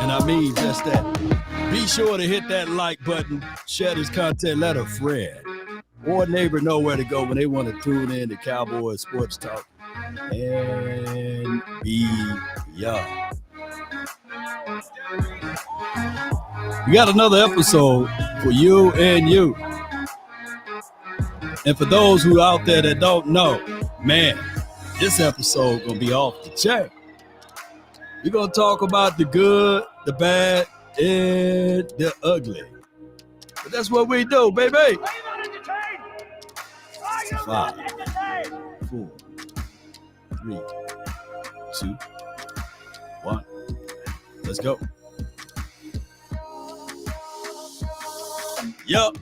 And I mean just that. Be sure to hit that like button, share this content, let a friend or neighbor know where to go when they want to tune in to Cowboys Sports Talk and beyond. We got another episode for you and you. And for those who out there that don't know, man, this episode gonna be off the chain. We're gonna talk about the good, the bad, and the ugly. But that's what we do, baby. 5, 4, 3, 2, 1. Let's go. Yup.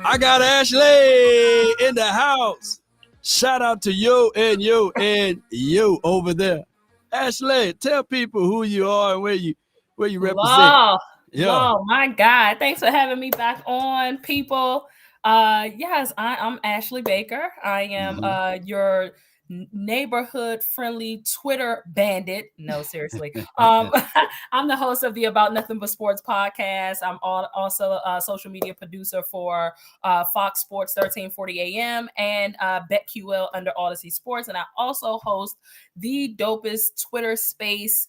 I got Ashley in the house. Shout out to you and you and you over there. Ashley, tell people who you are and where you represent. Wow. Yeah. Oh my God. Thanks for having me back on, people. Yes, I'm Ashley Baker. I am your neighborhood friendly Twitter bandit. No, seriously. I'm the host of the About Nothing But Sports podcast. I'm also a social media producer for Fox Sports 1340 AM and BetQL under Odyssey Sports. And I also host the dopest Twitter space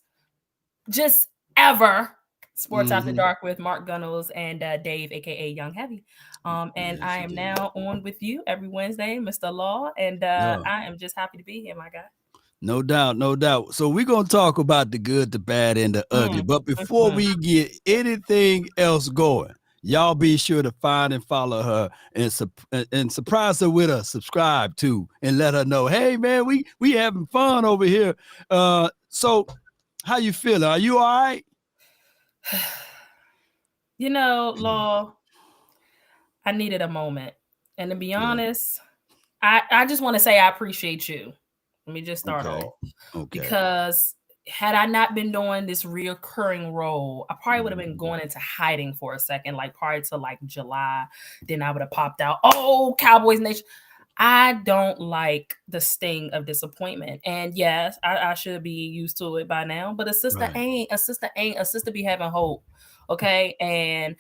just ever, Sports After Dark with Mark Gunnels and Dave, aka Young Heavy. And I am now on with you every Wednesday, Mr. Law, and I am just happy to be here, my guy. No doubt, no doubt. So we're going to talk about the good, the bad, and the ugly. But before we get anything else going, y'all be sure to find and follow her and surprise her with a subscribe to and let her know, hey, man, we having fun over here. So how you feeling? Are you all right? You know, Law, I needed a moment. And to be honest, I just want to say I appreciate you. Let me just start off. Okay. Because had I not been doing this reoccurring role, I probably would have been going into hiding for a second, like prior to like July. Then I would have popped out, oh, Cowboys Nation. I don't like the sting of disappointment. And yes, I should be used to it by now. But a sister ain't. A sister be having hope. Okay. And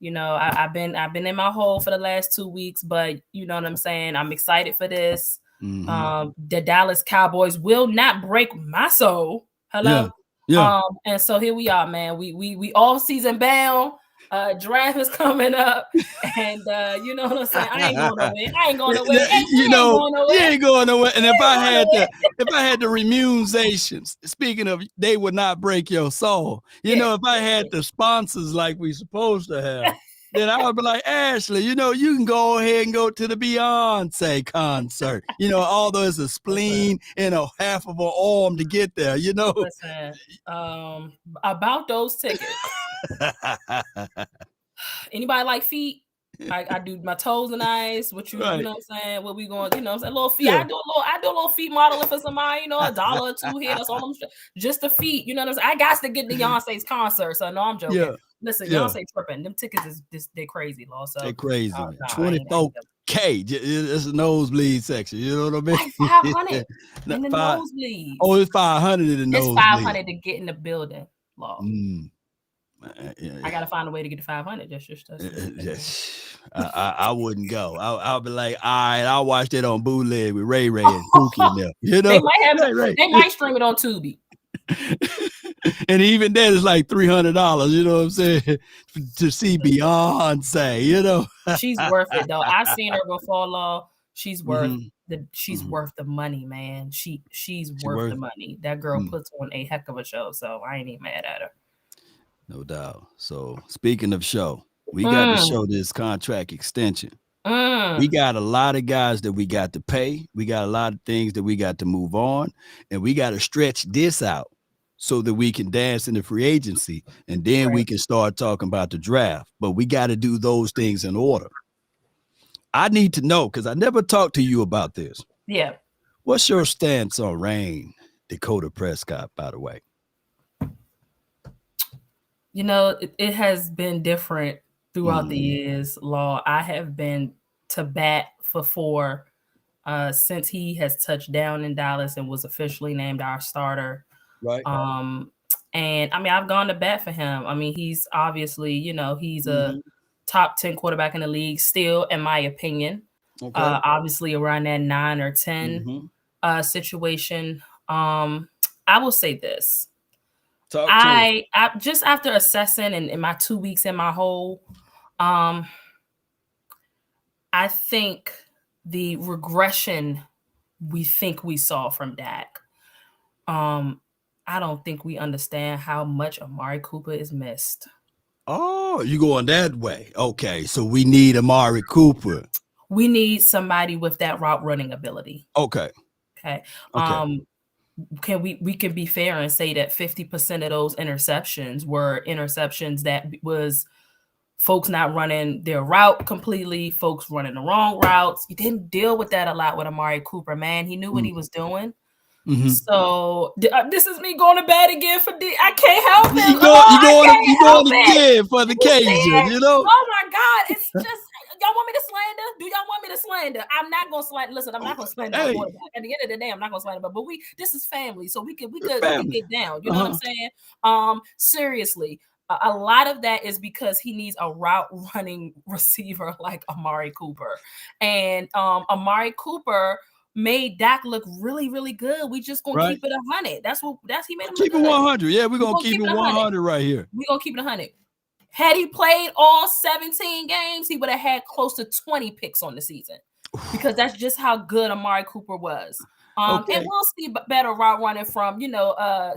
you know, I've been in my hole for the last 2 weeks, but you know what I'm saying? I'm excited for this. The Dallas Cowboys will not break my soul. Hello. Yeah. And so here we are, man. We all season bound. Draft is coming up, and you know what I'm saying. I ain't going nowhere. You ain't going nowhere. And if I had the remunerations, speaking of, they would not break your soul. You know, if I had the sponsors like we supposed to have, then I would be like, Ashley, you know, you can go ahead and go to the Beyonce concert. You know, although it's a spleen and a half of an arm to get there, you know. Listen, about those tickets. Anybody like feet? I do my toes and eyes. What you know what I'm saying? What we going, you know what I'm saying? Little feet. I do a little feet modeling for somebody, you know, $1 or $2 here. That's all I'm just the feet. You know what I'm saying? I got to get to Beyonce's concert. So no, I'm joking. Yeah. Listen, Beyonce tripping. Them tickets is they're crazy, Law. So they're crazy. 24K. It's a nosebleed section. You know what I mean? Like 500 in the nosebleed. Oh, it's 500 in the nosebleed. It's 500 to get in the building, Law. I gotta find a way to get to 500. I wouldn't go. I'll be like, all right, I'll watch that on bootleg with Ray and Pookie in there. You know, they might stream it on Tubi. And even that is like $300. You know what I'm saying? To see Beyonce, you know, she's worth it though. I've seen her before, Law. She's worth worth the money, man. She's worth the money. That girl puts on a heck of a show. So I ain't even mad at her. No doubt. So speaking of show, we got to show this contract extension. We got a lot of guys that we got to pay. We got a lot of things that we got to move on, and we got to stretch this out so that we can dance in the free agency, and then we can start talking about the draft. But we got to do those things in order. I need to know, because I never talked to you about this. Yeah. What's your stance on Rain Dakota Prescott, by the way? You know, it has been different throughout the years, Law. I have been to bat for 4 since he has touched down in Dallas and was officially named our starter. Right. And I mean, I've gone to bat for him. I mean, he's obviously, he's a top 10 quarterback in the league still, in my opinion. Okay. Obviously around that 9 or 10 situation. I will say this. I just after assessing and in my 2 weeks in my hole, I think the regression we think we saw from Dak, I don't think we understand how much Amari Cooper is missed. Oh, you going that way. Okay, so we need Amari Cooper. We need somebody with that route running ability. Okay. We can be fair and say that 50% of those interceptions were interceptions that was folks not running their route completely, folks running the wrong routes. You didn't deal with that a lot with Amari Cooper, man. He knew what he was doing. So this is me going to bat again for D. I can't help it. You going again for the Cajun, Oh my God. It's just, y'all want me to slander? Do y'all want me to slander? I'm not going to slander. Listen, I'm not going to slander my quarterback. At the end of the day, I'm not going to slander. But this is family. So we could get down. You know what I'm saying? Seriously. A lot of that is because he needs a route running receiver like Amari Cooper. And Amari Cooper made Dak look really, really good. We just gonna keep it 100. He made him keep it 100. Yeah, we're gonna keep it 100 right here. We're gonna keep it 100. Had he played all 17 games, he would have had close to 20 picks on the season because that's just how good Amari Cooper was. And we'll see better route running from,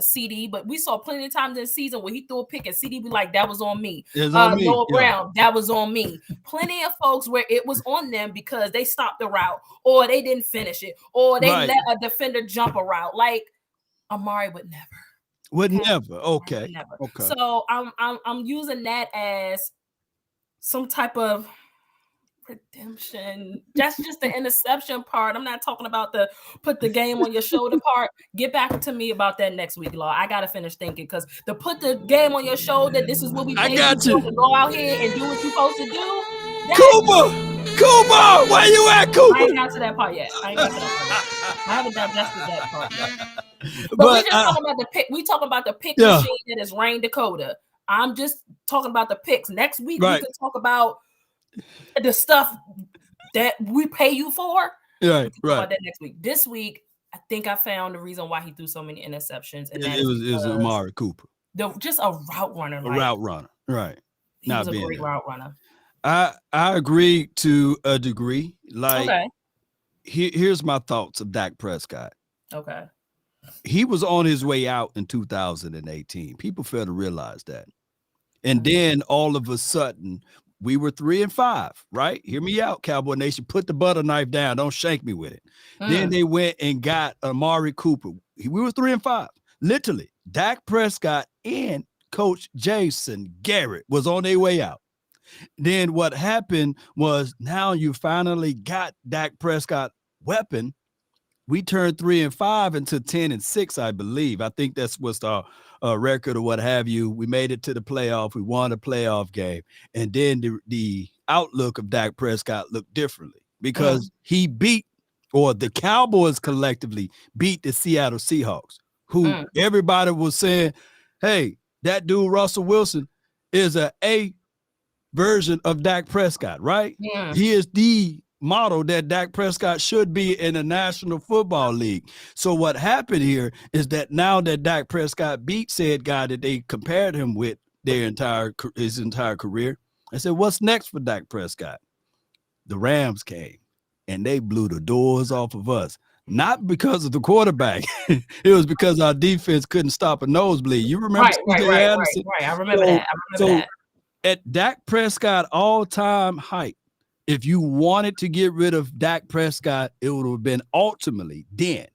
CD, but we saw plenty of times in the season where he threw a pick and CD be like, that was on me. Noah Brown, that was on me. Plenty of folks where it was on them because they stopped the route or they didn't finish it or they let a defender jump a route. Like Amari would never. Okay. So I'm using that as some type of redemption. That's just the interception part. I'm not talking about the put the game on your shoulder part. Get back to me about that next week, Law. I gotta finish thinking because to put the game on your shoulder, this is what we pay you to go out here and do what you're supposed to do. Cooper, where you at, Cooper? I ain't got to that part yet. I haven't digested that part yet. But we just talking about the pick. We talking about the pick machine that is Rain Dakota. I'm just talking about the picks. Next week we can talk about the stuff that we pay you for. Right. About that next week. This week, I think I found the reason why he threw so many interceptions. And it was Amari Cooper. Just a route runner. Route runner. Right. He was a great route runner. I agree to a degree. Here's my thoughts of Dak Prescott. Okay. He was on his way out in 2018. People fail to realize that. And then all of a sudden, we were 3-5, right? Hear me out, Cowboy Nation. Put the butter knife down. Don't shank me with it. Then they went and got Amari Cooper. We were 3-5. Literally, Dak Prescott and Coach Jason Garrett was on their way out. Then what happened was now you finally got Dak Prescott weapon. We turned 3-5 into 10-6, I believe. I think that's what's our record or what have you. We made it to the playoff. We won a playoff game. And then the outlook of Dak Prescott looked differently because he beat, or the Cowboys collectively beat the Seattle Seahawks, who everybody was saying, hey, that dude Russell Wilson is a version of Dak Prescott, right? Yeah. He is the model that Dak Prescott should be in the National Football League. So what happened here is that now that Dak Prescott beat said guy that they compared him with his entire career, I said, what's next for Dak Prescott? The Rams came and they blew the doors off of us. Not because of the quarterback. It was because our defense couldn't stop a nosebleed. You remember? Right. I remember that. At Dak Prescott all-time height, if you wanted to get rid of Dak Prescott, it would have been ultimately then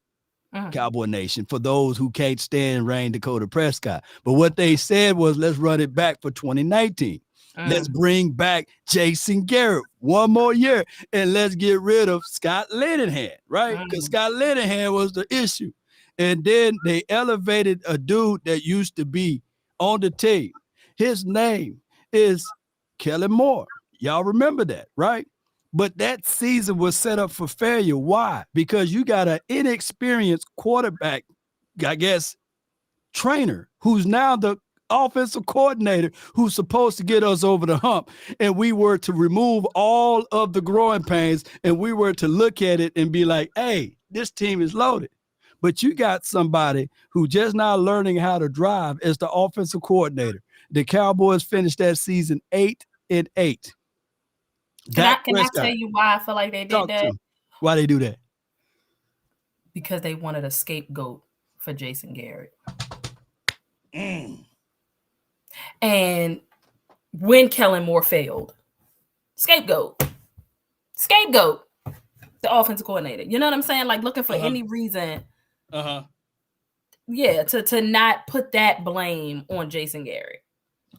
Cowboy Nation for those who can't stand Rain Dakota Prescott. But what they said was, let's run it back for 2019. Let's bring back Jason Garrett one more year, and let's get rid of Scott Linehan, right? Because Scott Linehan was the issue. And then they elevated a dude that used to be on the team. His name is Kellen Moore. Y'all remember that, right? But that season was set up for failure. Why? Because you got an inexperienced quarterback, I guess, trainer who's now the offensive coordinator who's supposed to get us over the hump, and we were to remove all of the growing pains, and we were to look at it and be like, hey, this team is loaded. But you got somebody who just now learning how to drive as the offensive coordinator. The Cowboys finished that season 8-8. Can I tell you why I feel like they did that? Why they do that? Because they wanted a scapegoat for Jason Garrett. And when Kellen Moore failed, scapegoat, the offensive coordinator. You know what I'm saying? Like looking for any reason. Yeah, to not put that blame on Jason Garrett.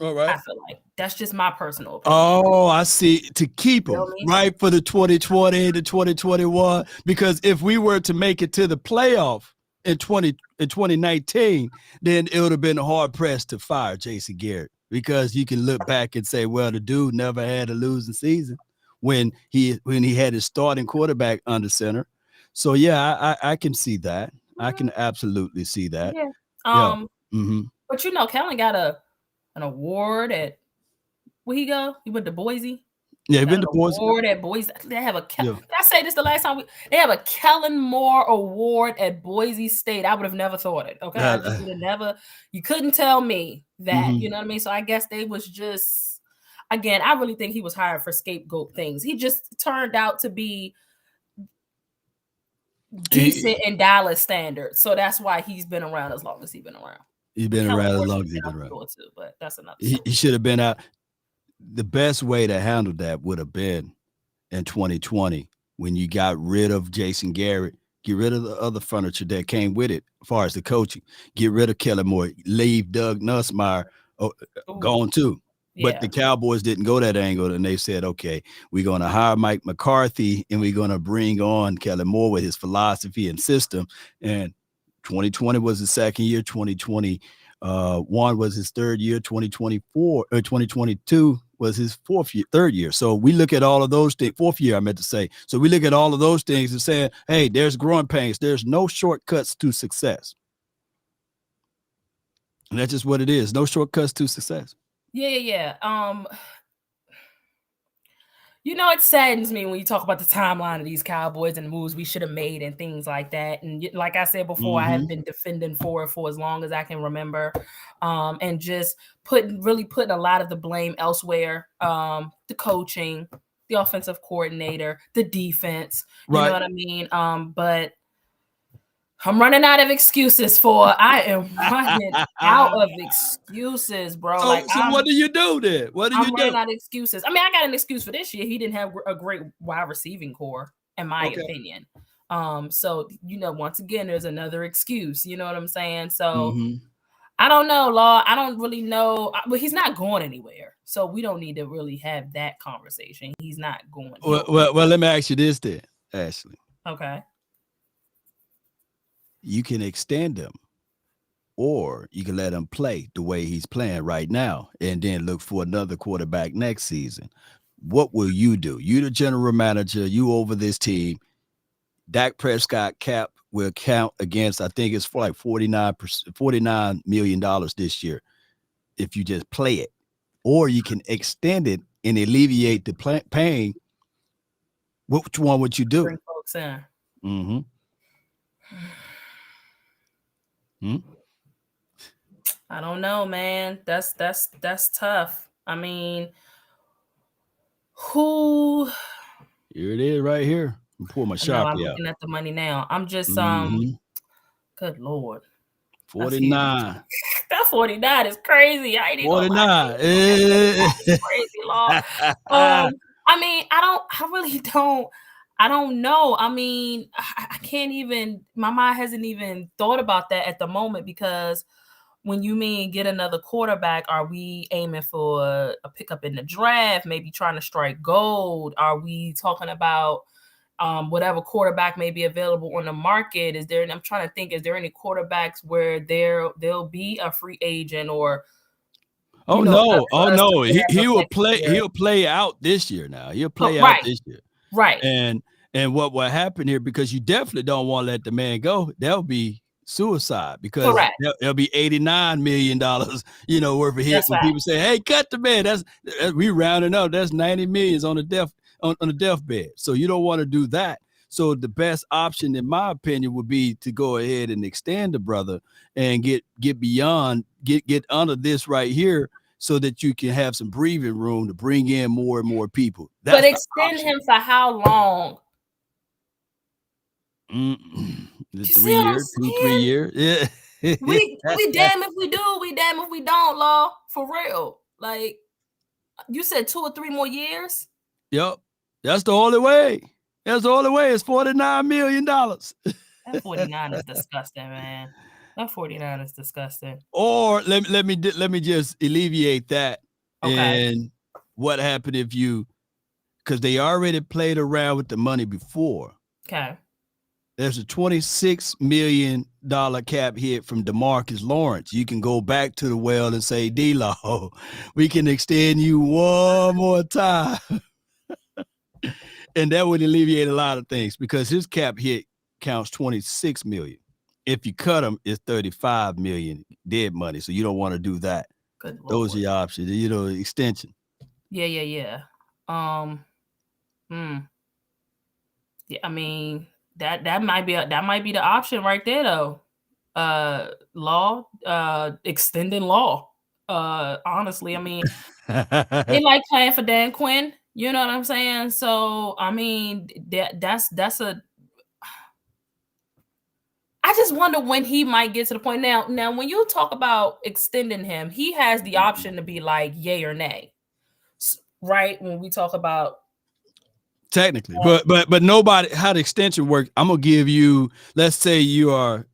All right. I feel like that's just my personal opinion. Oh, I see. To keep him, right, for the 2020 to 2021. Because if we were to make it to the playoff in 2019, then it would have been hard pressed to fire Jason Garrett, because you can look back and say, well, the dude never had a losing season when he had his starting quarterback under center. So yeah, I can see that. I can absolutely see that. Yeah. But Kellen got an award at where he go? He went to Boise. Yeah, he went to Boise. Award at Boise. They have did I say this the last time? They have a Kellen Moore Award at Boise State. I would have never thought it. Okay, I just would have never. You couldn't tell me that. You know what I mean? So I guess they was just. Again, I really think he was hired for scapegoat things. He just turned out to be decent in Dallas standards, so that's why he's been around as long as he's been around. He's been around as long as he's been around. Too, but that's another. He should have been out. The best way to handle that would have been in 2020 when you got rid of Jason Garrett, get rid of the other furniture that came with it as far as the coaching, get rid of Kellen Moore, leave Doug Nussmeier gone too. But the Cowboys didn't go that angle, and they said, okay, we're going to hire Mike McCarthy, and we're going to bring on Kellen Moore with his philosophy and system. And 2020 was the second year, 2021 was his third year, 2022 was his third year. So we look at all of those things, fourth year, I meant to say. So we look at all of those things and say, hey, there's growing pains. There's no shortcuts to success. And that's just what it is. No shortcuts to success. Yeah. It saddens me when you talk about the timeline of these Cowboys and the moves we should have made and things like that. And like I said before, I have been defending for as long as I can remember, and just putting a lot of the blame elsewhere. The coaching, the offensive coordinator, the defense. You know what I mean? But I'm running out of excuses I am running out of excuses, bro. So what do you do then? I'm running out of excuses. I mean, I got an excuse for this year. He didn't have a great wide receiving core, in my opinion. So, once again, there's another excuse. You know what I'm saying? So I don't know, Law. I don't really know. But he's not going anywhere. So we don't need to really have that conversation. He's not going anywhere. Well, let me ask you this then, Ashley. Okay. You can extend him, or you can let him play the way he's playing right now and then look for another quarterback next season. What will you do? You the general manager, you over this team. Dak Prescott cap will count against, I think it's for like $49 million this year if you just play it. Or you can extend it and alleviate the pain. Which one would you do? Bring folks in. I don't know, man. That's tough. I mean, who? Here it is, right here. I'm pulling my Sharpie out. I'm looking at the money now. I'm just good Lord. 49. That 49 is crazy. I ain't even 49. Crazy law. I mean, I don't know. I mean, I can't even, my mind hasn't even thought about that at the moment, because when you mean get another quarterback, are we aiming for a pickup in the draft, maybe trying to strike gold? Are we talking about whatever quarterback may be available on the market? I'm trying to think, is there any quarterbacks where there'll be a free agent or? No. He will play. He'll play out this year now. He'll play out this year. Right. And what will happen here, because you definitely don't want to let the man go. That'll be suicide because there'll be $89 million, worth of hit when people say, "Hey, cut the bed." That's we rounding up. That's 90 millions on the deathbed. So you don't want to do that. So the best option, in my opinion, would be to go ahead and extend the brother and get beyond, get under this right here, so that you can have some breathing room to bring in more and more people. But extend him for how long? 3 years, 2-3 years. Yeah. we damn if we do, we damn if we don't, Law. For real. Like you said, 2 or 3 more years. Yep. That's the only way. It's $49 million. That 49 is disgusting, man. That 49 is disgusting. Or let me just alleviate that. Okay. And what happened if you, because they already played around with the money before. Okay. There's a $26 million cap hit from DeMarcus Lawrence. You can go back to the well and say, D-Law, we can extend you one more time. And that would alleviate a lot of things because his cap hit counts 26 million. If you cut him, it's 35 million dead money. So you don't want to do that. Good Lord. Those are your options, extension. Yeah. Yeah, I mean, that might be the option right there though. Law, extending Law. Honestly, I mean, they like playing for Dan Quinn. You know what I'm saying? So I mean, that's a. I just wonder when he might get to the point. Now, when you talk about extending him, he has the option to be like yay or nay, right? When we talk about technically, but nobody, how the extension works. I'm gonna give you. Let's say you are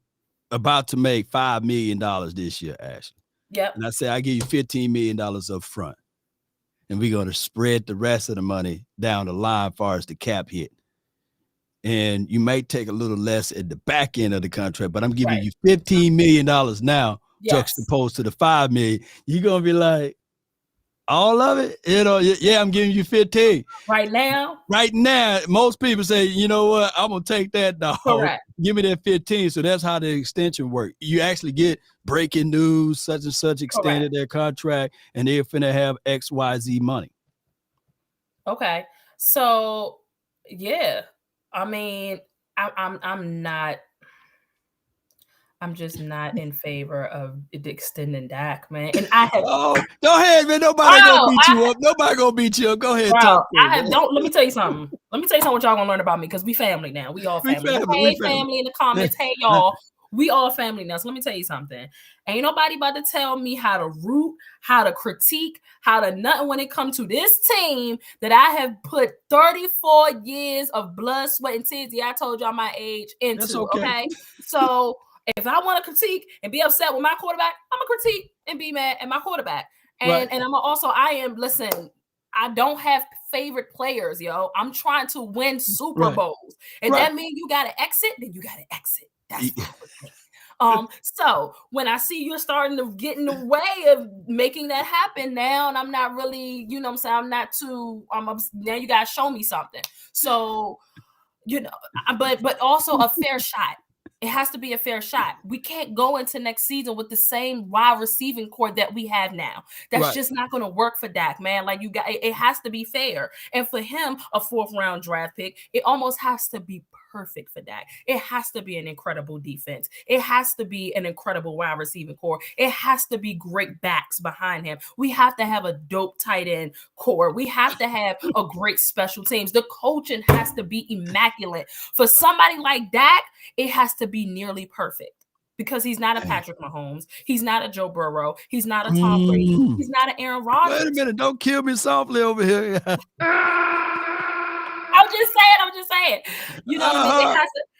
about to make $5 million this year, Ashley. Yep. And I say I give you $15 million up front. And we're going to spread the rest of the money down the line as far as the cap hit. And you may take a little less at the back end of the contract, but I'm giving you $15 million now, juxtaposed to the $5 million. You're going to be like, all of it? Yeah, I'm giving you 15. Right now, most people say, you know what? I'm going to take that, dog. Correct. Give me that 15. So that's how the extension works. You actually get breaking news, such and such extended their contract, and they're finna have XYZ money. Okay. So, yeah. I mean, I'm just not in favor of extending Dak, man. And I have go ahead, man. Nobody gonna beat you up. Nobody gonna beat you up. Go ahead, talk. Let me tell you something. Let me tell you something what y'all gonna learn about me, because we family now. We all family. Hey, family in the comments. Hey, y'all. We all family now. So let me tell you something. Ain't nobody about to tell me how to root, how to critique, how to nothing when it comes to this team that I have put 34 years of blood, sweat, and tears. Yeah, I told y'all my age into. That's okay. So if I want to critique and be upset with my quarterback, I'm gonna critique and be mad at my quarterback. And I'm also, listen, I don't have favorite players, yo. I'm trying to win Super Bowls. And that means you gotta exit, then you gotta exit. That's fine. So when I see you're starting to get in the way of making that happen now, and I'm not really, you know what I'm saying, now you gotta show me something. So, but also a fair shot. It has to be a fair shot. We can't go into next season with the same wide receiving core that we have now. That's just not going to work for Dak, man. Like it has to be fair. And for him, a 4th round draft pick, it almost has to be perfect for Dak. It has to be an incredible defense. It has to be an incredible wide receiving core. It has to be great backs behind him. We have to have a dope tight end core. We have to have a great special teams. The coaching has to be immaculate. For somebody like Dak, it has to be nearly perfect, because he's not a Patrick Mahomes. He's not a Joe Burrow. He's not a Tom Brady. He's not an Aaron Rodgers. Wait a minute. Don't kill me softly over here. I'm just saying. You know what I mean?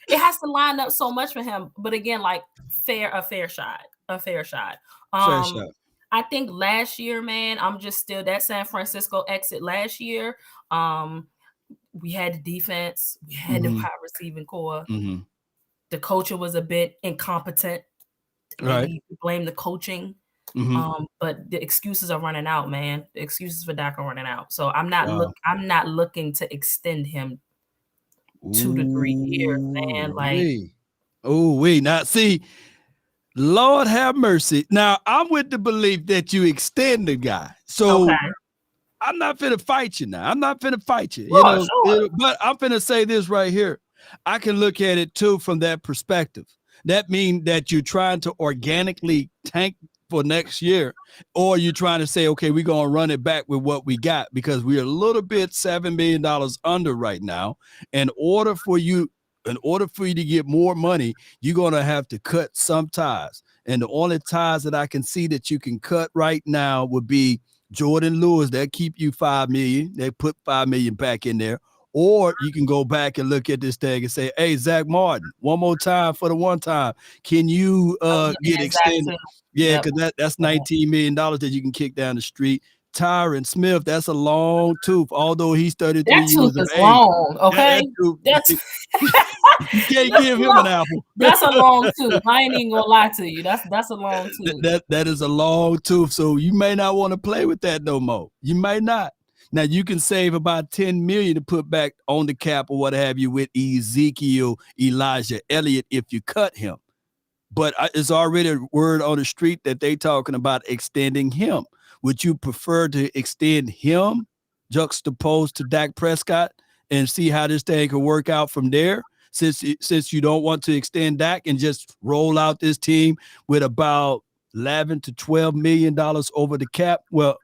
It has to line up so much for him. But again, like a fair shot. Fair shot. I think last year, man, I'm just still that San Francisco exit last year. We had the defense. We had the wide receiving core. The coaching was a bit incompetent. Maybe blame the coaching. But the excuses are running out, man. The excuses for Dak are running out. So I'm not looking to extend him 2 to 3 years, man. Like Oh, wait, now see, Lord have mercy. Now I'm with the belief that you extend the guy. So I'm not finna fight you now. I'm not finna fight you, but I'm finna say this right here. I can look at it too from that perspective. That means that you're trying to organically tank for next year, or you're trying to say, okay, we're gonna run it back with what we got because we're a little bit $7 million under right now. In order for you to get more money, you're gonna have to cut some ties. And the only ties that I can see that you can cut right now would be Jordan Lewis. That keep you $5 million. They put $5 million back in there. Or you can go back and look at this thing and say, hey, Zach Martin, one more time for the one time. Can you get extended? Yeah, because that's $19 million that you can kick down the street. Tyron Smith, that's a long tooth, although he's 33 years of age. That tooth is long, okay? You can't give him an apple. That's a long tooth. I ain't even gonna lie to you. That's a long tooth. That is a long tooth. So you may not want to play with that no more. You may not. Now you can save about $10 million to put back on the cap or what have you with Ezekiel Elijah Elliott if you cut him. But it's already a word on the street that they talking about extending him. Would you prefer to extend him juxtaposed to Dak Prescott and see how this thing can work out from there? Since you don't want to extend Dak and just roll out this team with about $11 to $12 million over the cap. Well,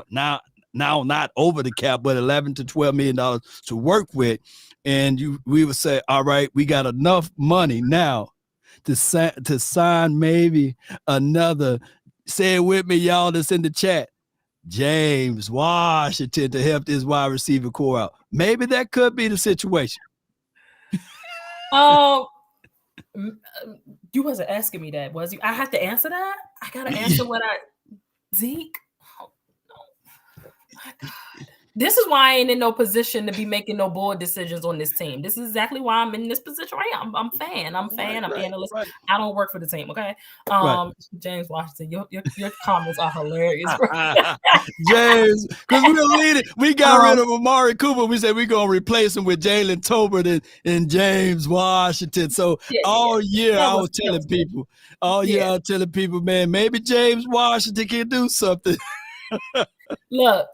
now not over the cap, but $11 to $12 million to work with. And we would say, all right, we got enough money now to sign maybe another, say it with me, y'all that's in the chat, James Washington to help this wide receiver core out. Maybe that could be the situation. You wasn't asking me that, was you? I have to answer that? I got to answer Zeke? Oh, no. My God. This is why I ain't in no position to be making no board decisions on this team. This is exactly why I'm in this position right now. I'm fan. I'm analyst. Right. I don't work for the team, okay? James Washington, your comments are hilarious. James, because we got rid of Amari Cooper. We said we're going to replace him with Jalen Tolbert and James Washington. So all year I was telling people, man, maybe James Washington can do something. Look.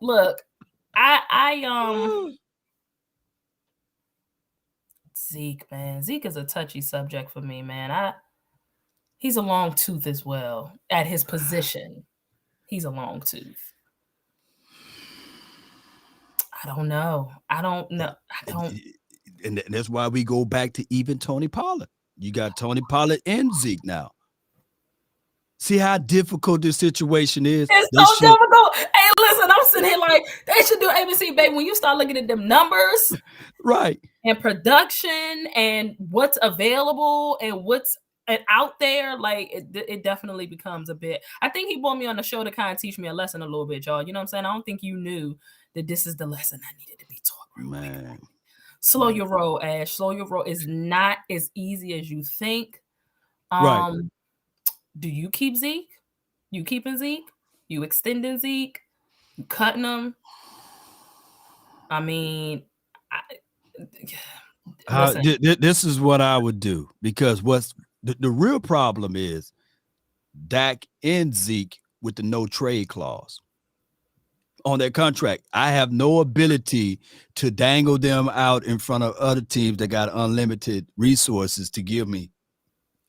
Zeke, man. Zeke is a touchy subject for me, man. He's a long tooth as well. At his position, he's a long tooth. I don't know. And that's why we go back to even Tony Pollard. You got Tony Pollard and Zeke now. See how difficult this situation is? It's so difficult. Hey, listen, I'm sitting here like, they should do ABC, baby. When you start looking at them numbers, right, and production and what's available and what's out there, like it definitely becomes a bit. I think he brought me on the show to kind of teach me a lesson a little bit, y'all. You know what I'm saying? I don't think you knew that this is the lesson I needed to be taught. Man. Slow your roll, Ash. Slow your roll is not as easy as you think. Right. Do you keep Zeke? You keeping Zeke? You extending Zeke? You cutting him? I mean, this is what I would do, because what's the real problem is Dak and Zeke with the no trade clause on their contract. I have no ability to dangle them out in front of other teams that got unlimited resources to give me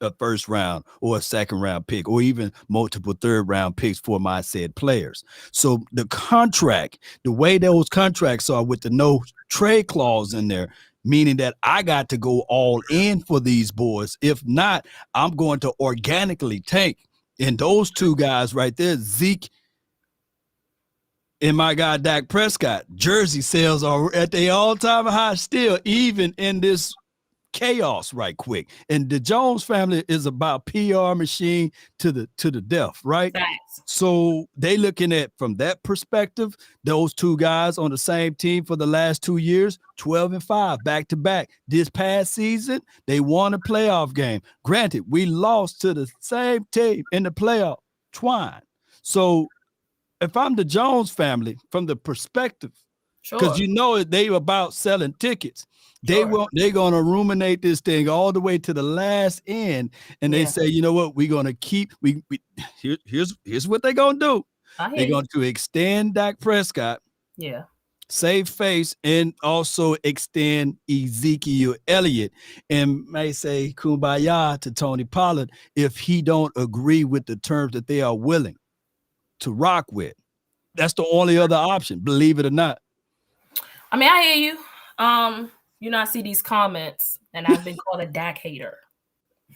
a first round or a second round pick or even multiple third round picks for my said players. So the contract, the way those contracts are with the no trade clause in there, meaning that I got to go all in for these boys. If not, I'm going to organically tank. And those two guys right there, Zeke and my guy Dak Prescott, jersey sales are at their all-time high still, even in this chaos right quick. And the Jones family is about PR machine to the death, right? Thanks. So they looking at, from that perspective, those two guys on the same team for the last 2 years, 12-5 back to back. This past season, they won a playoff game. Granted, we lost to the same team in the playoff, Twine. So if I'm the Jones family, from the perspective Because you know they about selling tickets. They're gonna ruminate this thing all the way to the last end, and they say, you know what, we're gonna keep here's what they're gonna do. They're going to extend Dak Prescott, save face, and also extend Ezekiel Elliott, and may say kumbaya to Tony Pollard if he don't agree with the terms that they are willing to rock with. That's the only other option, believe it or not. I mean, I hear you. I see these comments, and I've been called a Dak hater.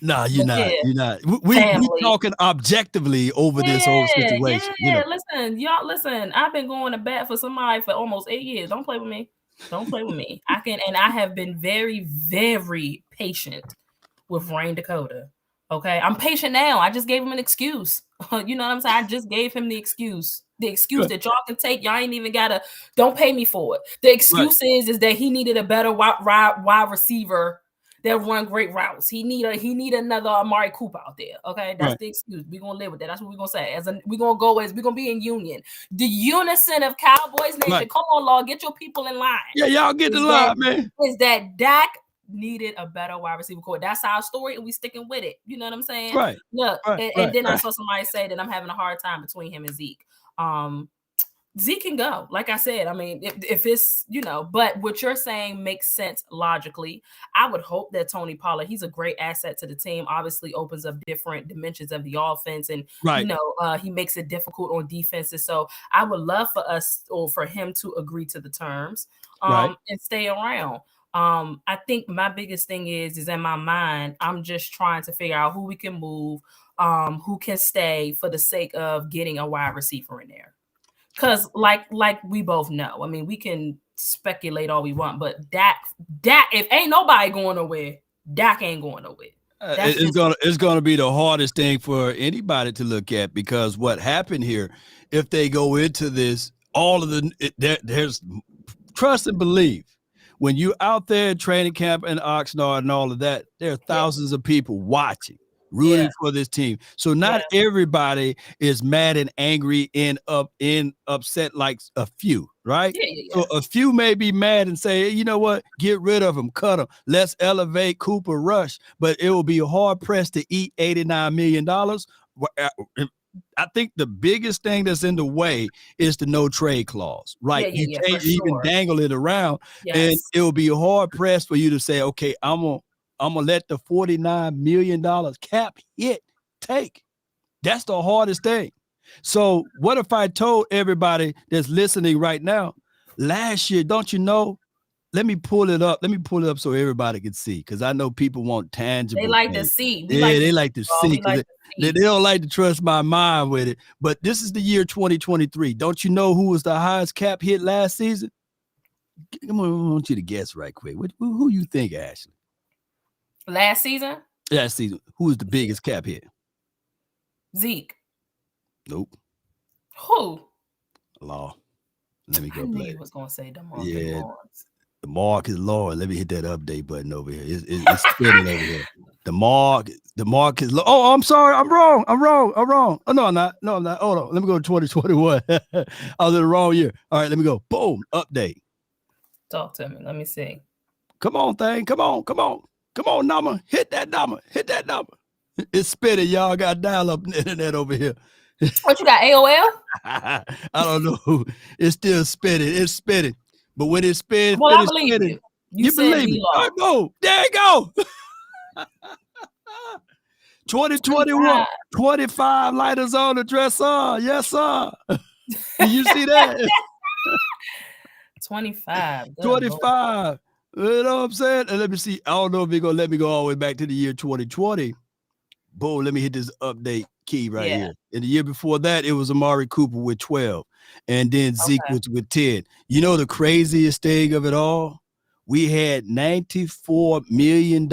No, you're not. You're not. We're talking objectively over this whole situation. Yeah, listen. I've been going to bat for somebody for almost 8 years. Don't play with me. I have been very, very patient with Rain Dakota. Okay, I'm patient now. I just gave him an excuse. You know what I'm saying? I just gave him the excuse. The excuse that y'all can take. Y'all ain't even gotta. Don't pay me for it. The excuse is that he needed a better wide receiver that run great routes. He need another Amari Cooper out there. Okay, that's the excuse. We're gonna live with that. That's what we're gonna say. We're gonna be in union. The unison of Cowboys Nation. Come on, Lord, get your people in line. Yeah, y'all get the line, man. Is that Dak needed a better wide receiver core? That's our story, and we sticking with it. You know what I'm saying? Right. Look, and then I saw somebody say that I'm having a hard time between him and Zeke. Zeke can go, like I said. I mean, if it's, but what you're saying makes sense logically. I would hope that Tony Pollard, he's a great asset to the team, obviously opens up different dimensions of the offense, and he makes it difficult on defenses. So I would love for us, or for him, to agree to the terms and stay around. I think my biggest thing is in my mind, I'm just trying to figure out who we can move, who can stay for the sake of getting a wide receiver in there. Because like we both know, I mean, we can speculate all we want, but Dak, if ain't nobody going nowhere, Dak ain't going nowhere. It's gonna be the hardest thing for anybody to look at, because what happened here, if they go into this, there's trust and believe. When you're out there training camp in Oxnard and all of that, there are thousands of people watching, rooting for this team. So not everybody is mad and angry and upset like a few, right? So a few may be mad and say, hey, you know what? Get rid of them, cut them. Let's elevate Cooper Rush. But it will be hard pressed to eat $89 million. I think the biggest thing that's in the way is the no trade clause, right? You can't even dangle it around, and it will be hard pressed for you to say, okay, I'm gonna let the $49 million cap hit take. That's the hardest thing. So what if I told everybody that's listening right now, last year, don't you know? Let me pull it up. So everybody can see, because I know people want tangible. They like to see. They like to see. They don't like to trust my mind with it. But this is the year 2023. Don't you know who was the highest cap hit last season? Come on, I want you to guess right quick. Who you think, Ashley? Last season? Last season. Who was the biggest cap hit? Zeke. Nope. Who? Law. Let me go. I knew you was gonna say DeMarcus. Yeah. DeMarcus Lawrence. Let me hit that update button over here. It's spinning over here. DeMarcus. Oh, I'm sorry. I'm wrong. Oh, no, I'm not. Hold on. Let me go to 2021. I was in the wrong year. All right, let me go. Boom. Update. Talk to me. Let me see. Come on, thing. Come on, number. Hit that number. It's spinning. Y'all got dial-up internet over here. What, you got AOL? I don't know. It's still spinning. It's spinning. But when it spins, I believe spinning, you believe me. All right, boom. There you go. 2021, 25 lighters on the dresser. Yes, sir. You see that? 25. 25. You know what I'm saying? And let me see. I don't know if you're going to let me go all the way back to the year 2020. Boom, let me hit this update key right here. In the year before that, it was Amari Cooper with 12. And then Zeke was with 10. You know the craziest thing of it all? We had $94 million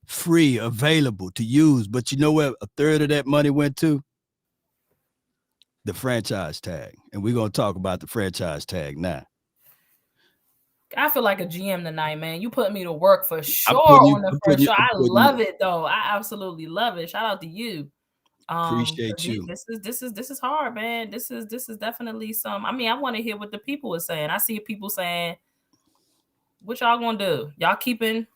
free available to use. But you know where a third of that money went to? The franchise tag. And we're going to talk about the franchise tag now. I feel like a GM tonight, man. You put me to work for sure on the first show. I love it, though. I absolutely love it. Shout out to you. Appreciate you. This is hard, man. This is definitely some. I mean, I want to hear what the people are saying. I see people saying, "What y'all gonna do? Y'all keeping?"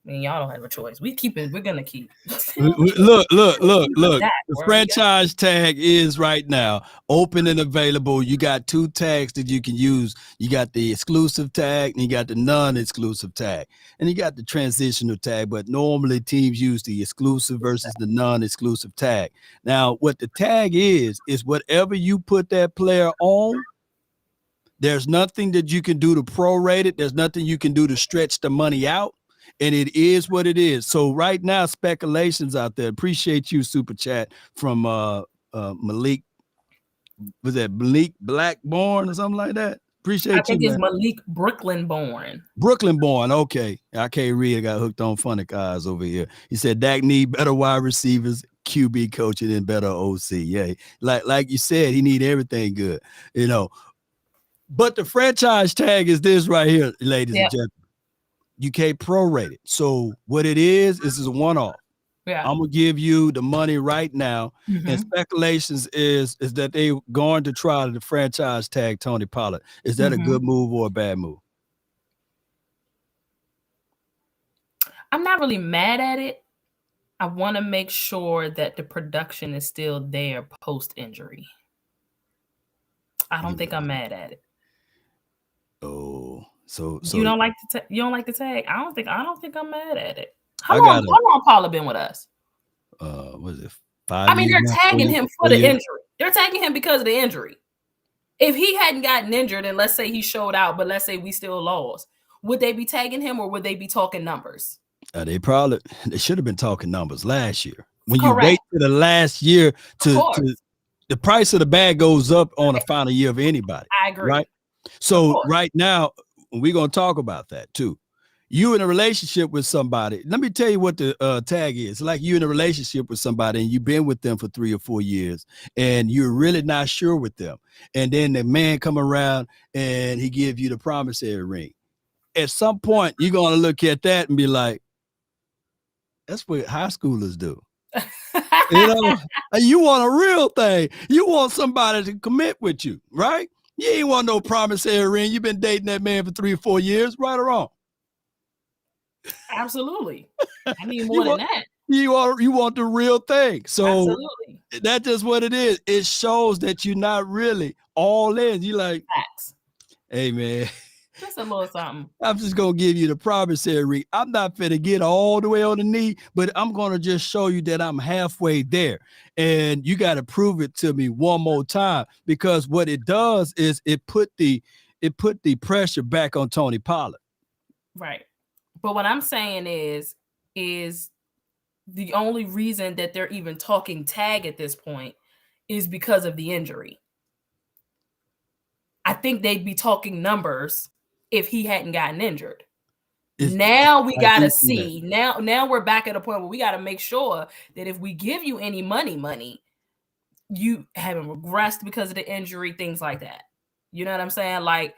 I mean, y'all don't have a choice. We're gonna keep. Look. The franchise tag is right now open and available. You got 2 tags that you can use. You got the exclusive tag and you got the non-exclusive tag. And you got the transitional tag, but normally teams use the exclusive versus the non-exclusive tag. Now, what the tag is whatever you put that player on, there's nothing that you can do to prorate it. There's nothing you can do to stretch the money out. And it is what it is. So right now, speculations out there. Appreciate you, Super Chat from Malik. Was that Malik Blackborn or something like that? Appreciate you. I think it's Malik Brooklyn born. Brooklyn born. Okay. I can't read. I got hooked on funny eyes over here. He said Dak need better wide receivers, QB coaching, and better OC. Yeah. Like you said, he need everything good, you know. But the franchise tag is this right here, ladies and gentlemen. You can't prorate it. So what it is a one-off. Yeah. I'm gonna give you the money right now. And speculations is that they're going to try to franchise tag Tony Pollard. Is that a good move or a bad move? I'm not really mad at it. I want to make sure that the production is still there post-injury. I don't think I'm mad at it. Oh. So you don't like the tag? I don't think I'm mad at it. How long Pollard been with us? Was it 5 years? I mean, they're tagging him for the injury. They're tagging him because of the injury. If he hadn't gotten injured and let's say he showed out, but let's say we still lost, would they be tagging him or would they be talking numbers? They should have been talking numbers last year. When you wait to the last year to the price of the bag goes up on the final year of anybody. I agree. Right? So right now, we're going to talk about that too. You in a relationship with somebody. Let me tell you what the tag is. Like you in a relationship with somebody and you've been with them for 3 or 4 years and you're really not sure with them. And then the man come around and he give you the promissory ring. At some point, you're going to look at that and be like, that's what high schoolers do. You know, you want a real thing. You want somebody to commit with you, right? You ain't want no promissory ring. You've been dating that man for 3 or 4 years, right or wrong? Absolutely. I need more than that. You want the real thing. So absolutely. That's just what it is. It shows that you're not really all in. You like, facts. Hey man. Just a little something. I'm just gonna give you the promissory ring. I'm not finna get all the way on the knee, but I'm gonna just show you that I'm halfway there. And you got to prove it to me one more time, because what it does is it put the pressure back on Tony Pollard. Right. But what I'm saying is the only reason that they're even talking tag at this point is because of the injury. I think they'd be talking numbers if he hadn't gotten injured. Now we got to see. Now we're back at a point where we got to make sure that if we give you any money, you haven't regressed because of the injury, things like that. You know what I'm saying? Like,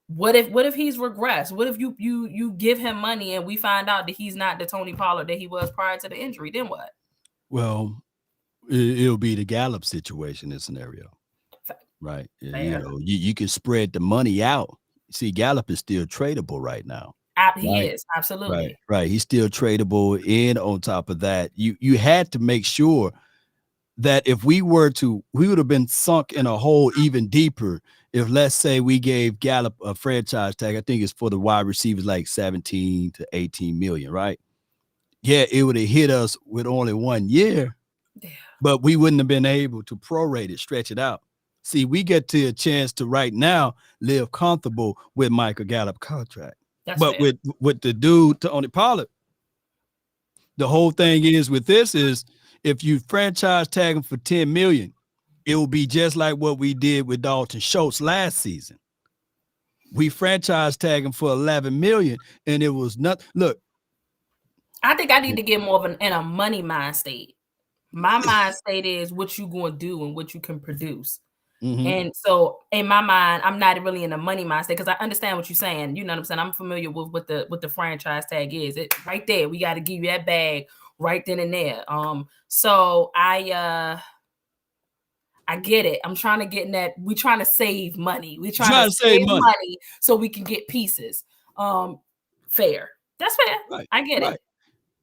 what if he's regressed? What if you give him money and we find out that he's not the Tony Pollard that he was prior to the injury? Then what? Well, it'll be the Gallup situation in scenario, right? Fair. You know, you can spread the money out. See, Gallup is still tradable right now. He is, absolutely. Right. He's still tradable. And on top of that, you had to make sure that if we would have been sunk in a hole even deeper if, let's say, we gave Gallup a franchise tag. I think it's for the wide receivers like 17 to 18 million, right? Yeah, it would have hit us with only 1 year, but we wouldn't have been able to prorate it, stretch it out. See, we get to a chance to right now live comfortable with Michael Gallup contract. But with the dude, Tony Pollard, the whole thing is with this is if you franchise tag him for 10 million, it will be just like what we did with Dalton Schultz last season. We franchise tag him for 11 million, and it was not. Look, I think I need to get more of in a money mind state. My mind state is what you going to do and what you can produce. Mm-hmm. And so in my mind, I'm not really in a money mindset because I understand what you're saying. You know what I'm saying? I'm familiar with what the franchise tag is. It right there. We got to give you that bag right then and there. So I get it. I'm trying to get in that. We're trying to save money. We're trying to save money so we can get pieces. Fair. That's fair. Right. I get it.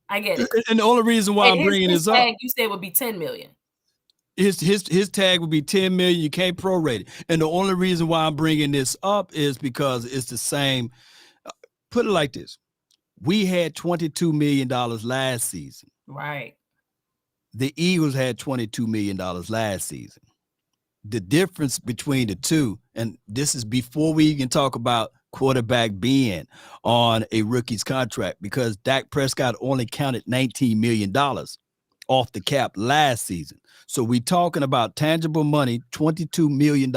I get it. And the only reason why I'm bringing this up, you said would be 10 million. His tag would be 10 million. You can't prorate it. And the only reason why I'm bringing this up is because it's the same. Put it like this. We had $22 million last season. Right. The Eagles had $22 million last season. The difference between the two, and this is before we even talk about quarterback being on a rookie's contract, because Dak Prescott only counted $19 million off the cap last season. So we're talking about tangible money, $22 million.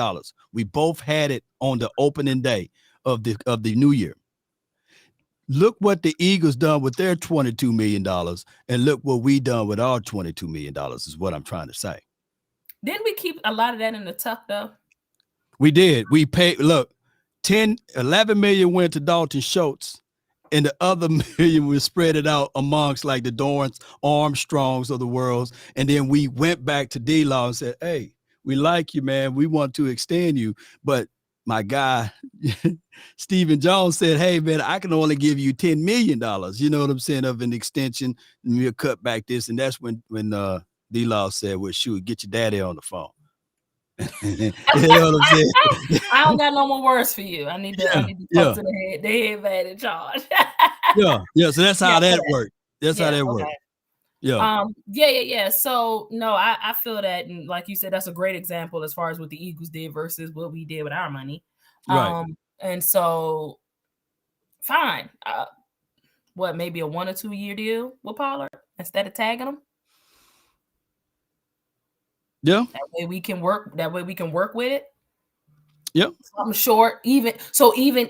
We both had it on the opening day of the new year. Look what the Eagles done with their $22 million, and look what we done with our $22 million is what I'm trying to say. Didn't we keep a lot of that in the tuck, though? We did. We paid, look, 11 million went to Dalton Schultz, and the other million was spread it out amongst like the Dorrance Armstrongs of the world. And then we went back to D-Law and said, hey, we like you, man. We want to extend you. But my guy, Stephen Jones said, hey, man, I can only give you $10 million, you know what I'm saying, of an extension. And we'll cut back this. And that's when D-Law said, well, shoot, get your daddy on the phone. You know what I'm saying? I don't got no more words for you. I need to talk to the head man in charge. Yeah. So that's how that worked. That's how that worked. Yeah. So no, I feel that, and like you said, that's a great example as far as what the Eagles did versus what we did with our money. Right. And so fine. Maybe a 1 or 2 year deal with Pollard instead of tagging him? Yeah. That way we can work with it. Yep. I'm sure even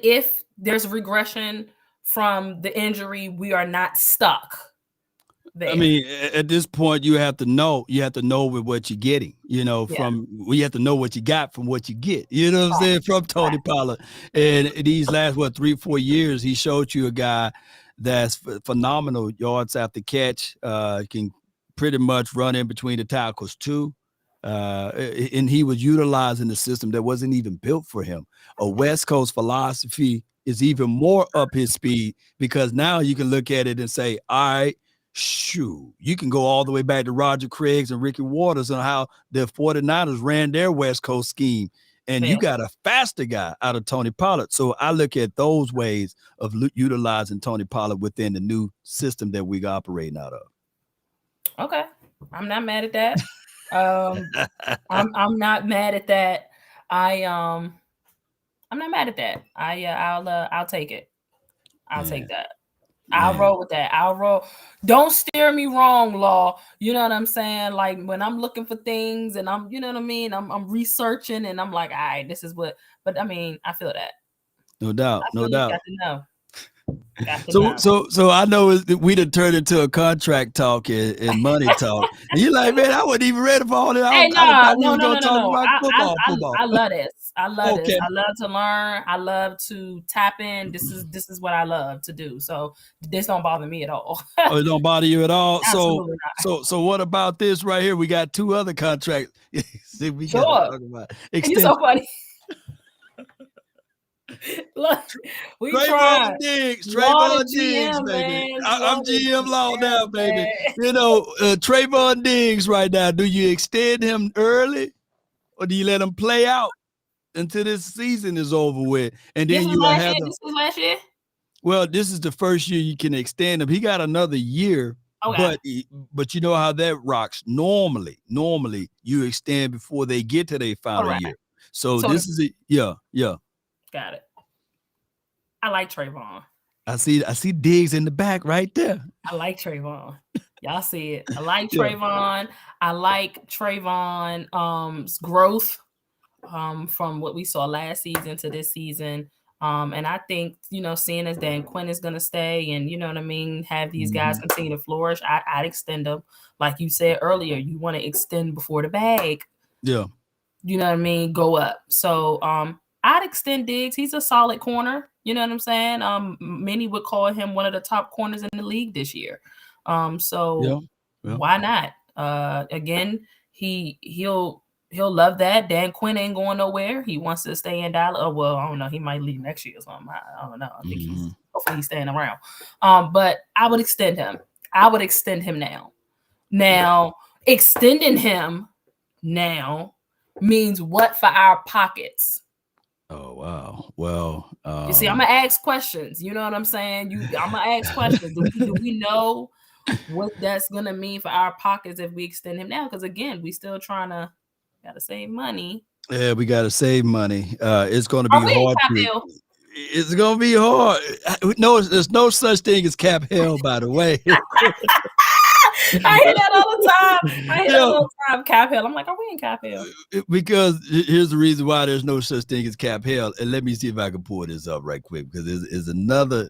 if there's regression from the injury, we are not stuck there. I mean, at this point, you have to know with what you're getting, you have to know what you got from what you get, you know what I'm saying, from Tony Pollard. And these last, 3-4 years, he showed you a guy that's phenomenal yards after catch, can pretty much run in between the tackles too. And he was utilizing the system that wasn't even built for him. A West Coast philosophy is even more up his speed, because now you can look at it and say, all right, shoot, you can go all the way back to Roger Craig's and Ricky Waters on how the 49ers ran their West Coast scheme. And you got a faster guy out of Tony Pollard. So I look at those ways of utilizing Tony Pollard within the new system that we're operating out of. Okay. I'm not mad at that. I'm not mad at that. I'm not mad at that. I'll take it. I'll take that. I'll roll with that. I'll roll. Don't steer me wrong, Law. You know what I'm saying? Like when I'm looking for things and I'm, you know what I mean? I'm researching and I'm like, all right, this is what, but I mean, I feel that. No doubt. No doubt. Got to know. So I know we done turned into a contract talk and money talk. And you're like, man, I wasn't even ready for all that. Football. I love this. I love this. I love to learn. I love to tap in. This is what I love to do. So this don't bother me at all. Oh, it don't bother you at all. Absolutely So what about this right here? We got 2 other contracts. See, we sure. Talk about You're so funny. Look, we tried. Trayvon Diggs, baby. I'm GM Law now, baby. You know, Trayvon Diggs right now. Do you extend him early, or do you let him play out until this season is over with? And then you have this was last year. Well, this is the first year you can extend him. He got another year, but you know how that rocks. Normally you extend before they get to their final year. So this is it. Yeah. Got it. I like Trayvon. I see Diggs in the back right there. I like Trayvon. Y'all see it. I like Trayvon. I like Trayvon's growth from what we saw last season to this season. And I think, seeing as Dan Quinn is going to stay and, you know what I mean, have these guys continue to flourish, I'd extend them. Like you said earlier, you want to extend before the bag. Yeah. You know what I mean? Go up. So I'd extend Diggs. He's a solid corner. You know what I'm saying? Many would call him one of the top corners in the league this year. So why not? Again, he'll love that. Dan Quinn ain't going nowhere. He wants to stay in Dallas. Oh, well, I don't know. He might leave next year or something. I don't know. I think hopefully he's staying around. But I would extend him. I would extend him now. Now, extending him now means what for our pockets? Oh, wow. Well, you see, I'm gonna ask questions. You know what I'm saying? I'm gonna ask questions. Do we know what that's gonna mean for our pockets if we extend him now? Because again, we still gotta save money. Yeah, we gotta save money. It's gonna be hard. It's gonna be hard. No, there's no such thing as cap hell, by the way. I hear that all the time. Cap hell. I'm like, are we in cap hell? Because here's the reason why there's no such thing as cap hell. And let me see if I can pull this up right quick, because it's another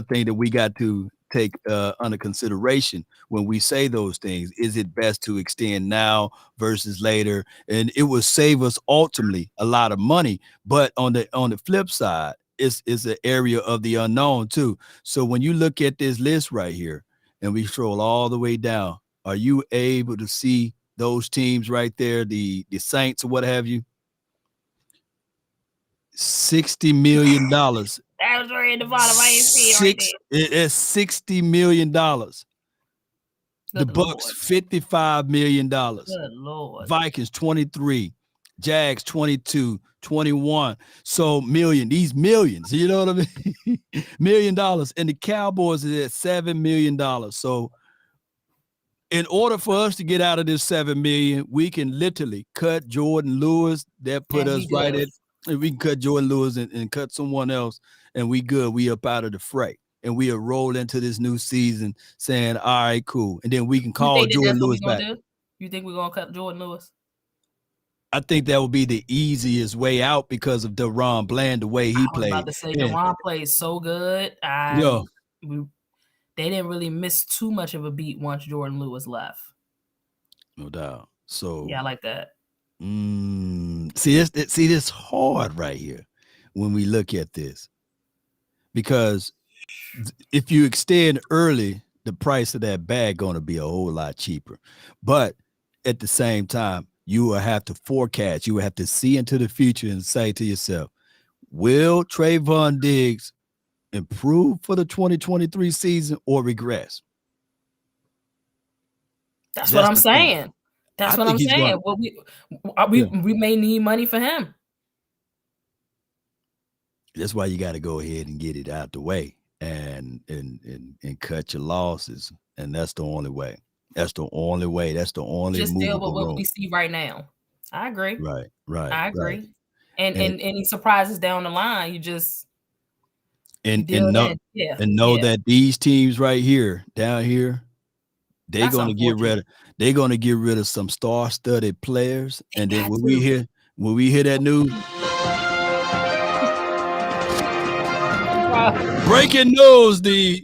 thing that we got to take under consideration when we say those things. Is it best to extend now versus later? And it will save us ultimately a lot of money. But on the flip side, it's an area of the unknown too. So when you look at this list right here, and we scroll all the way down, are you able to see those teams right there, the Saints or what have you? $60 million. That was right at the bottom. I didn't see it right there. It's $60 million. The Bucks, $55 million. Good Lord. Vikings, 23. Jags, 22, 21. So these millions, you know what I mean? $1 million. And the Cowboys is at $7 million. So in order for us to get out of this $7 million, we can literally cut Jordan Lewis. That put us right at, and we can cut Jordan Lewis and cut someone else, and we good. We up out of the fray. And we roll into this new season saying, all right, cool. And then we can call Jordan Lewis back. You think we're going to cut Jordan Lewis? I think that would be the easiest way out because of DeRon Bland, the way he played. I was about to say, DeRon plays so good. They didn't really miss too much of a beat once Jordan Lewis left. No doubt. So yeah, I like that. See, it's hard right here when we look at this, because if you extend early, the price of that bag going to be a whole lot cheaper. But at the same time, you will have to forecast. You will have to see into the future and say to yourself, will Trayvon Diggs improve for the 2023 season or regress? That's what I'm saying. That's what I'm saying. Well, we may need money for him. That's why you got to go ahead and get it out the way and cut your losses. And that's the only way. That's the only way. That's the only just deal with what road. we see right now. I agree. Right. I agree. Right. And any surprises down the line, you just know that these teams right here, down here, they're gonna get rid of some star-studded players. And then when we hear that news. Breaking news: the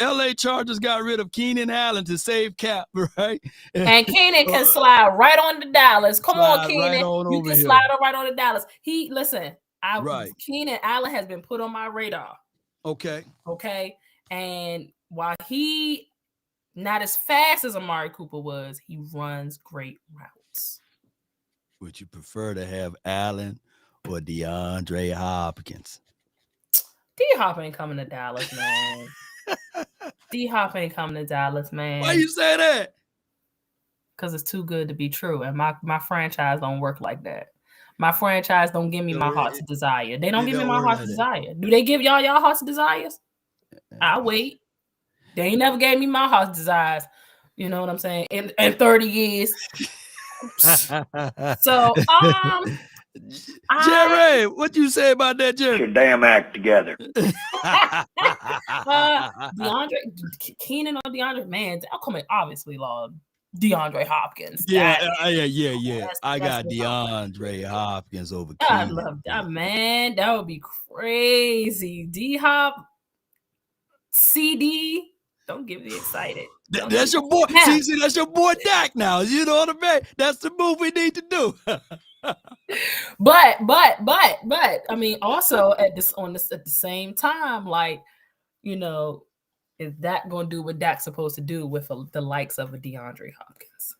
LA Chargers got rid of Keenan Allen to save cap, right? And Keenan can slide right on to Dallas. Come on, Keenan, you can slide right on to Dallas. Keenan Allen has been put on my radar. Okay. And while he not as fast as Amari Cooper was, he runs great routes. Would you prefer to have Allen or DeAndre Hopkins? D-Hop ain't coming to Dallas, man. D-Hop ain't coming to Dallas, man. Why you say that? Because it's too good to be true. And my franchise don't work like that. My franchise don't give me my heart's desire. They don't give me my heart's desire. Do they give y'all heart's desires? I'll wait. They ain't never gave me my heart's desires. You know what I'm saying? In 30 years. So, Jerry, what you say about that, Jerry? Get your damn act together. Keenan or DeAndre, man, I'm coming obviously, Lord. DeAndre Hopkins. Yeah. I got DeAndre Hopkins over Keenan. I love that, man. That would be crazy. D-Hop, CD. Don't get me excited. That's your boy. See, that's your boy Dak now. You know what I mean? That's the move we need to do. But I mean, also at the same time, like, you know, is that going to do what Dak's supposed to do with the likes of a DeAndre Hopkins?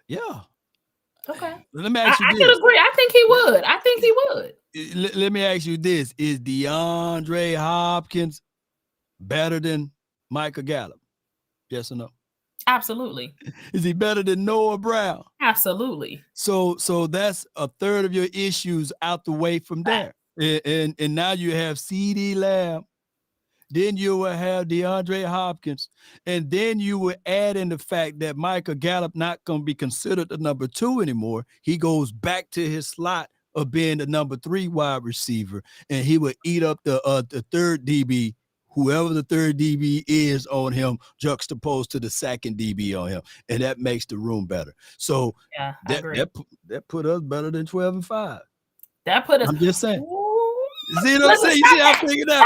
Yeah. Okay. Let me ask you this. I can agree. I think he would. Let me ask you this. Is DeAndre Hopkins better than Michael Gallup? Yes or no? Absolutely. Is he better than Noah Brown? Absolutely. So that's a third of your issues out the way from there. And now you have CeeDee Lamb. Then you will have DeAndre Hopkins. And then you will add in the fact that Michael Gallup not going to be considered the number 2 anymore. He goes back to his slot of being the number 3 wide receiver. And he will eat up the third DB, whoever the third DB is on him, juxtaposed to the second DB on him. And that makes the room better. So that put us better than 12-5. That put us. I'm just saying. Ooh. See what I'm saying? You see how I figured out?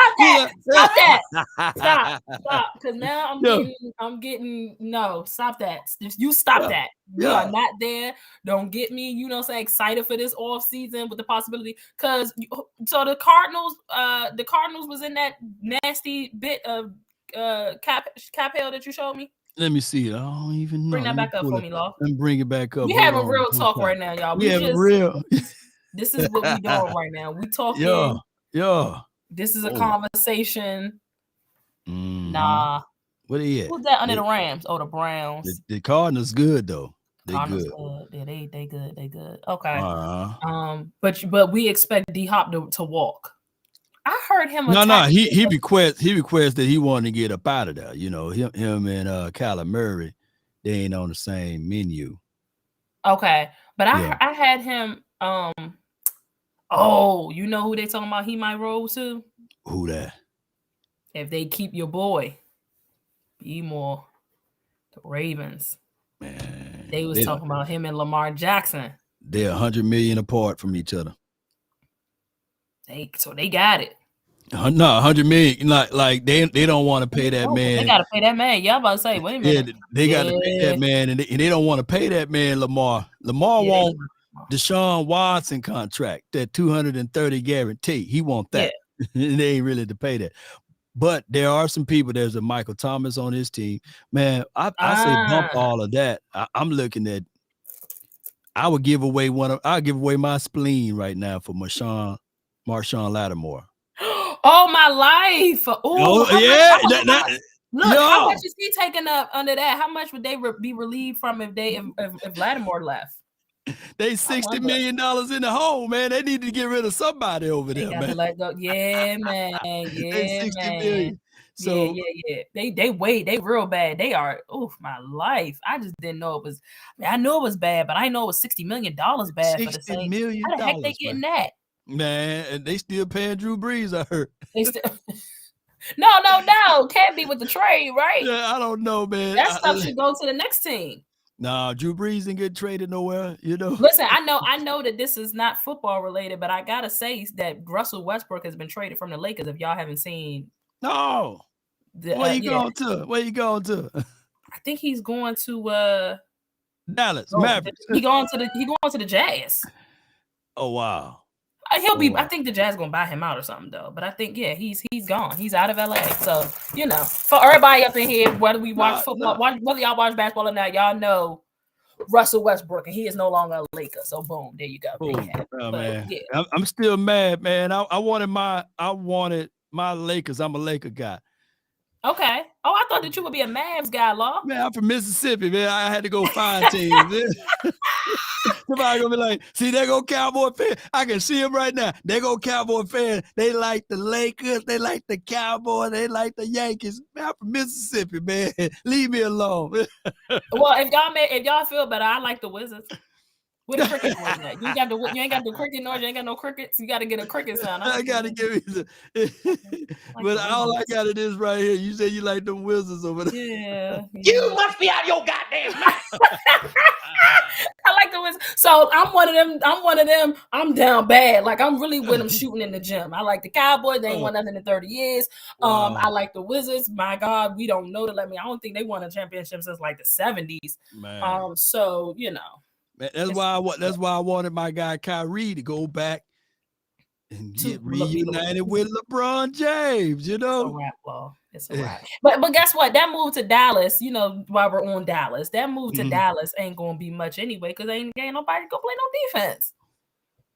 Stop that. Stop. Because now I'm getting, no, stop that. You stop that. You are not there. Don't get me, excited for this off season with the possibility. Because so the Cardinals was in that nasty bit of cap hail that you showed me. Let me see it. I don't even know. Bring that back up for me, Law. And bring it back up. We having real talk right now, y'all. We having real. This is what we doing right now. We talking. Yeah. This is a conversation. Mm-hmm. Nah. What are you at? Who's that under the Rams? Oh, the Browns. The Cardinals good though. They Cardinals good. Yeah, they good. They good. Okay. But we expect D Hop to walk. I heard him. No. He requests that he wanted to get up out of there. Him and Kyler Murray, they ain't on the same menu. Okay, but I had him. Oh, you know who they talking about? He might roll to. Who that? If they keep your boy, be more. The Ravens. Man, they was talking about him and Lamar Jackson. They're $100 million apart from each other. So they got it. No, $100 million. Like they don't want to pay that man. They got to pay that man. Y'all about to say, wait a minute. Yeah, they got to pay that man, and they don't want to pay that man Lamar. Lamar won't. Deshaun Watson contract, that 230 guarantee. He want that. Yeah. They ain't really to pay that. But there are some people. There's a Michael Thomas on his team. Man, I say bump all of that. I'm looking at. I'll give away my spleen right now for Marshawn Lattimore. Oh my life! How much is he taking up under that? How much would they be relieved from if Lattimore left? They $60 million in the hole, man. They need to get rid of somebody over there, man. Yeah, man. Yeah, $60 million. So yeah. They real bad. They are. Oh my life! I just didn't know it was. I knew it was bad, but I know it was $60 million bad for the Saints. How the heck they getting that? Man, and they still paying Drew Brees. I heard. No. Can't be with the trade, right? Yeah, I don't know, man. That stuff should go to the next team. Nah, Drew Brees didn't get traded nowhere, Listen, I know that this is not football related, but I gotta say that Russell Westbrook has been traded from the Lakers. If y'all haven't seen, no, where you going to? Where you going to? I think he's going to Dallas Mavericks. He going to the Jazz. Oh wow. He'll be. I think the Jazz gonna buy him out or something though. But I think he's gone. He's out of LA. So for everybody up in here, whether we watch football, whether y'all watch basketball or not, y'all know Russell Westbrook, and he is no longer a Laker. So boom, there you go. Man. Yeah. I'm still mad, man. I wanted my Lakers. I'm a Laker guy. Okay. Oh, I thought that you would be a Mavs guy, Law. Man, I'm from Mississippi, man. I had to go find teams. Somebody gonna be like, see, there go Cowboy fan. I can see him right now. There go Cowboy fan. They like the Lakers. They like the Cowboys. They like the Yankees. Man, I'm from Mississippi, man. Leave me alone. Well, if y'all feel better, I like the Wizards. Where the cricket noise at? You ain't got the cricket noise. You ain't got no crickets. You got to get a cricket sound. I got to give you but all I got it is right here. You said you like them Wizards over there. Yeah. You must be out of your goddamn mind. I like the Wizards. So I'm one of them. I'm down bad. Like I'm really with them shooting in the gym. I like the Cowboys. They ain't won nothing in 30 years. Wow. I like the Wizards. My God, we don't know I don't think they won a championship since like the 70s. Man. So That's why I wanted my guy Kyrie to go back and get reunited with LeBron James, you know. It's a wrap, Law. It's a wrap. But guess what? That move to Dallas, you know, while we're on Dallas, that move to Dallas ain't gonna be much anyway, because ain't nobody gonna play no defense.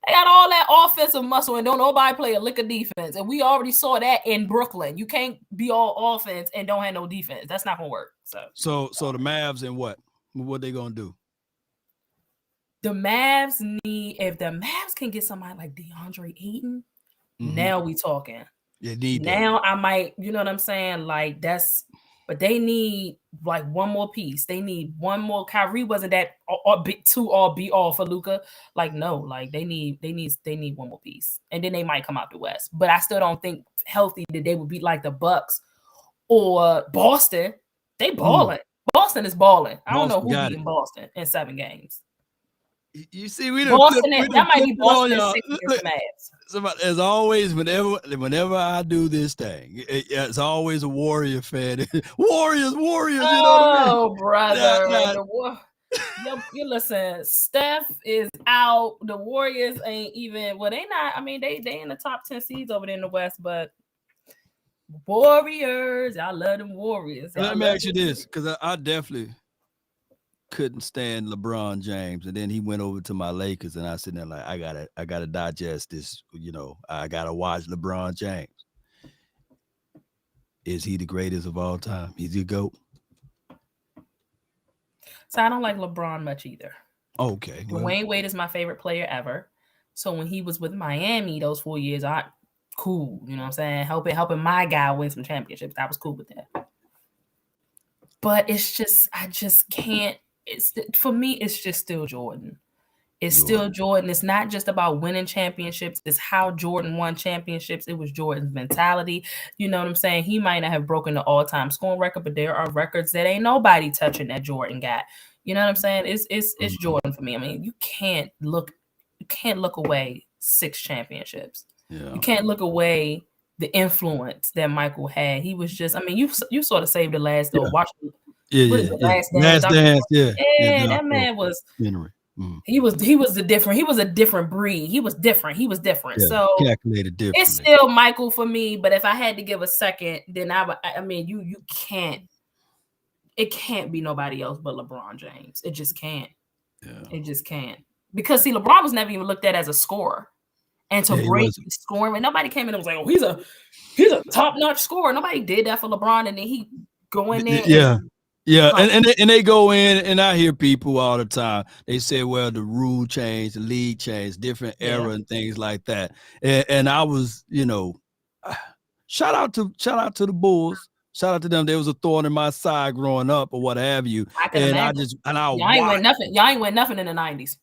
They got all that offensive muscle and don't nobody play a lick of defense. And we already saw that in Brooklyn. You can't be all offense and don't have no defense. That's not gonna work. So the Mavs and what they gonna do? The Mavs need, if the Mavs can get somebody like DeAndre Ayton, now we talking. Yeah, need now that. I might, you know what I'm saying? Like that's, but they need like one more piece. They need one more. Kyrie wasn't that be all for Luka. Like no, like they need one more piece, and then they might come out the West. But I still don't think healthy that they would be like the Bucks or Boston. They balling. Boston is balling. I don't know who beat Boston in 7 games. You see, we Boston. That might be Boston and 6 against the Mavs. As always, whenever I do this thing, it's always a Warrior fan. Warriors. You know what I mean? Brother. You listen. Steph is out. The Warriors ain't even. Well, they not. I mean, they in the top 10 seeds over there in the West, but Warriors. I love them Warriors. Let me ask you this, because I definitely couldn't stand LeBron James, and then he went over to my Lakers, and I sitting there like, I gotta digest this. You know, I gotta watch LeBron James. Is he the greatest of all time? Is he a GOAT? So I don't like LeBron much either. Okay. Dwayne Wade is my favorite player ever. So when he was with Miami those 4 years, cool. You know what I'm saying? Helping my guy win some championships. I was cool with that. But it's just, I just can't. For me, it's just still Jordan. It's still Jordan. It's not just about winning championships. It's how Jordan won championships. It was Jordan's mentality. You know what I'm saying? He might not have broken the all-time scoring record, but there are records that ain't nobody touching that Jordan got. You know what I'm saying? It's Jordan for me. I mean, you can't look away 6 championships. Yeah. You can't look away the influence that Michael had. He was just, I mean, you sort of saved the last though. Watch. Last Dance. Yeah, that man was Henry. He was a different breed. He was different. Yeah, so calculated differently. It's still Michael for me, but if I had to give a second, then I mean, you can't. It can't be nobody else but LeBron James. It just can't. Yeah. It just can't. Because see, LeBron was never even looked at as a scorer. And to break scoring, nobody came in and was like, oh, he's a top-notch scorer. Nobody did that for LeBron, and then he go in there. And they go in, and I hear people all the time. They say, well, the rule changed, the league changed, different era and things like that. And I was, you know, shout out to the Bulls. Shout out to them. There was a thorn in my side growing up or what have you. Y'all ain't win nothing in the 90s.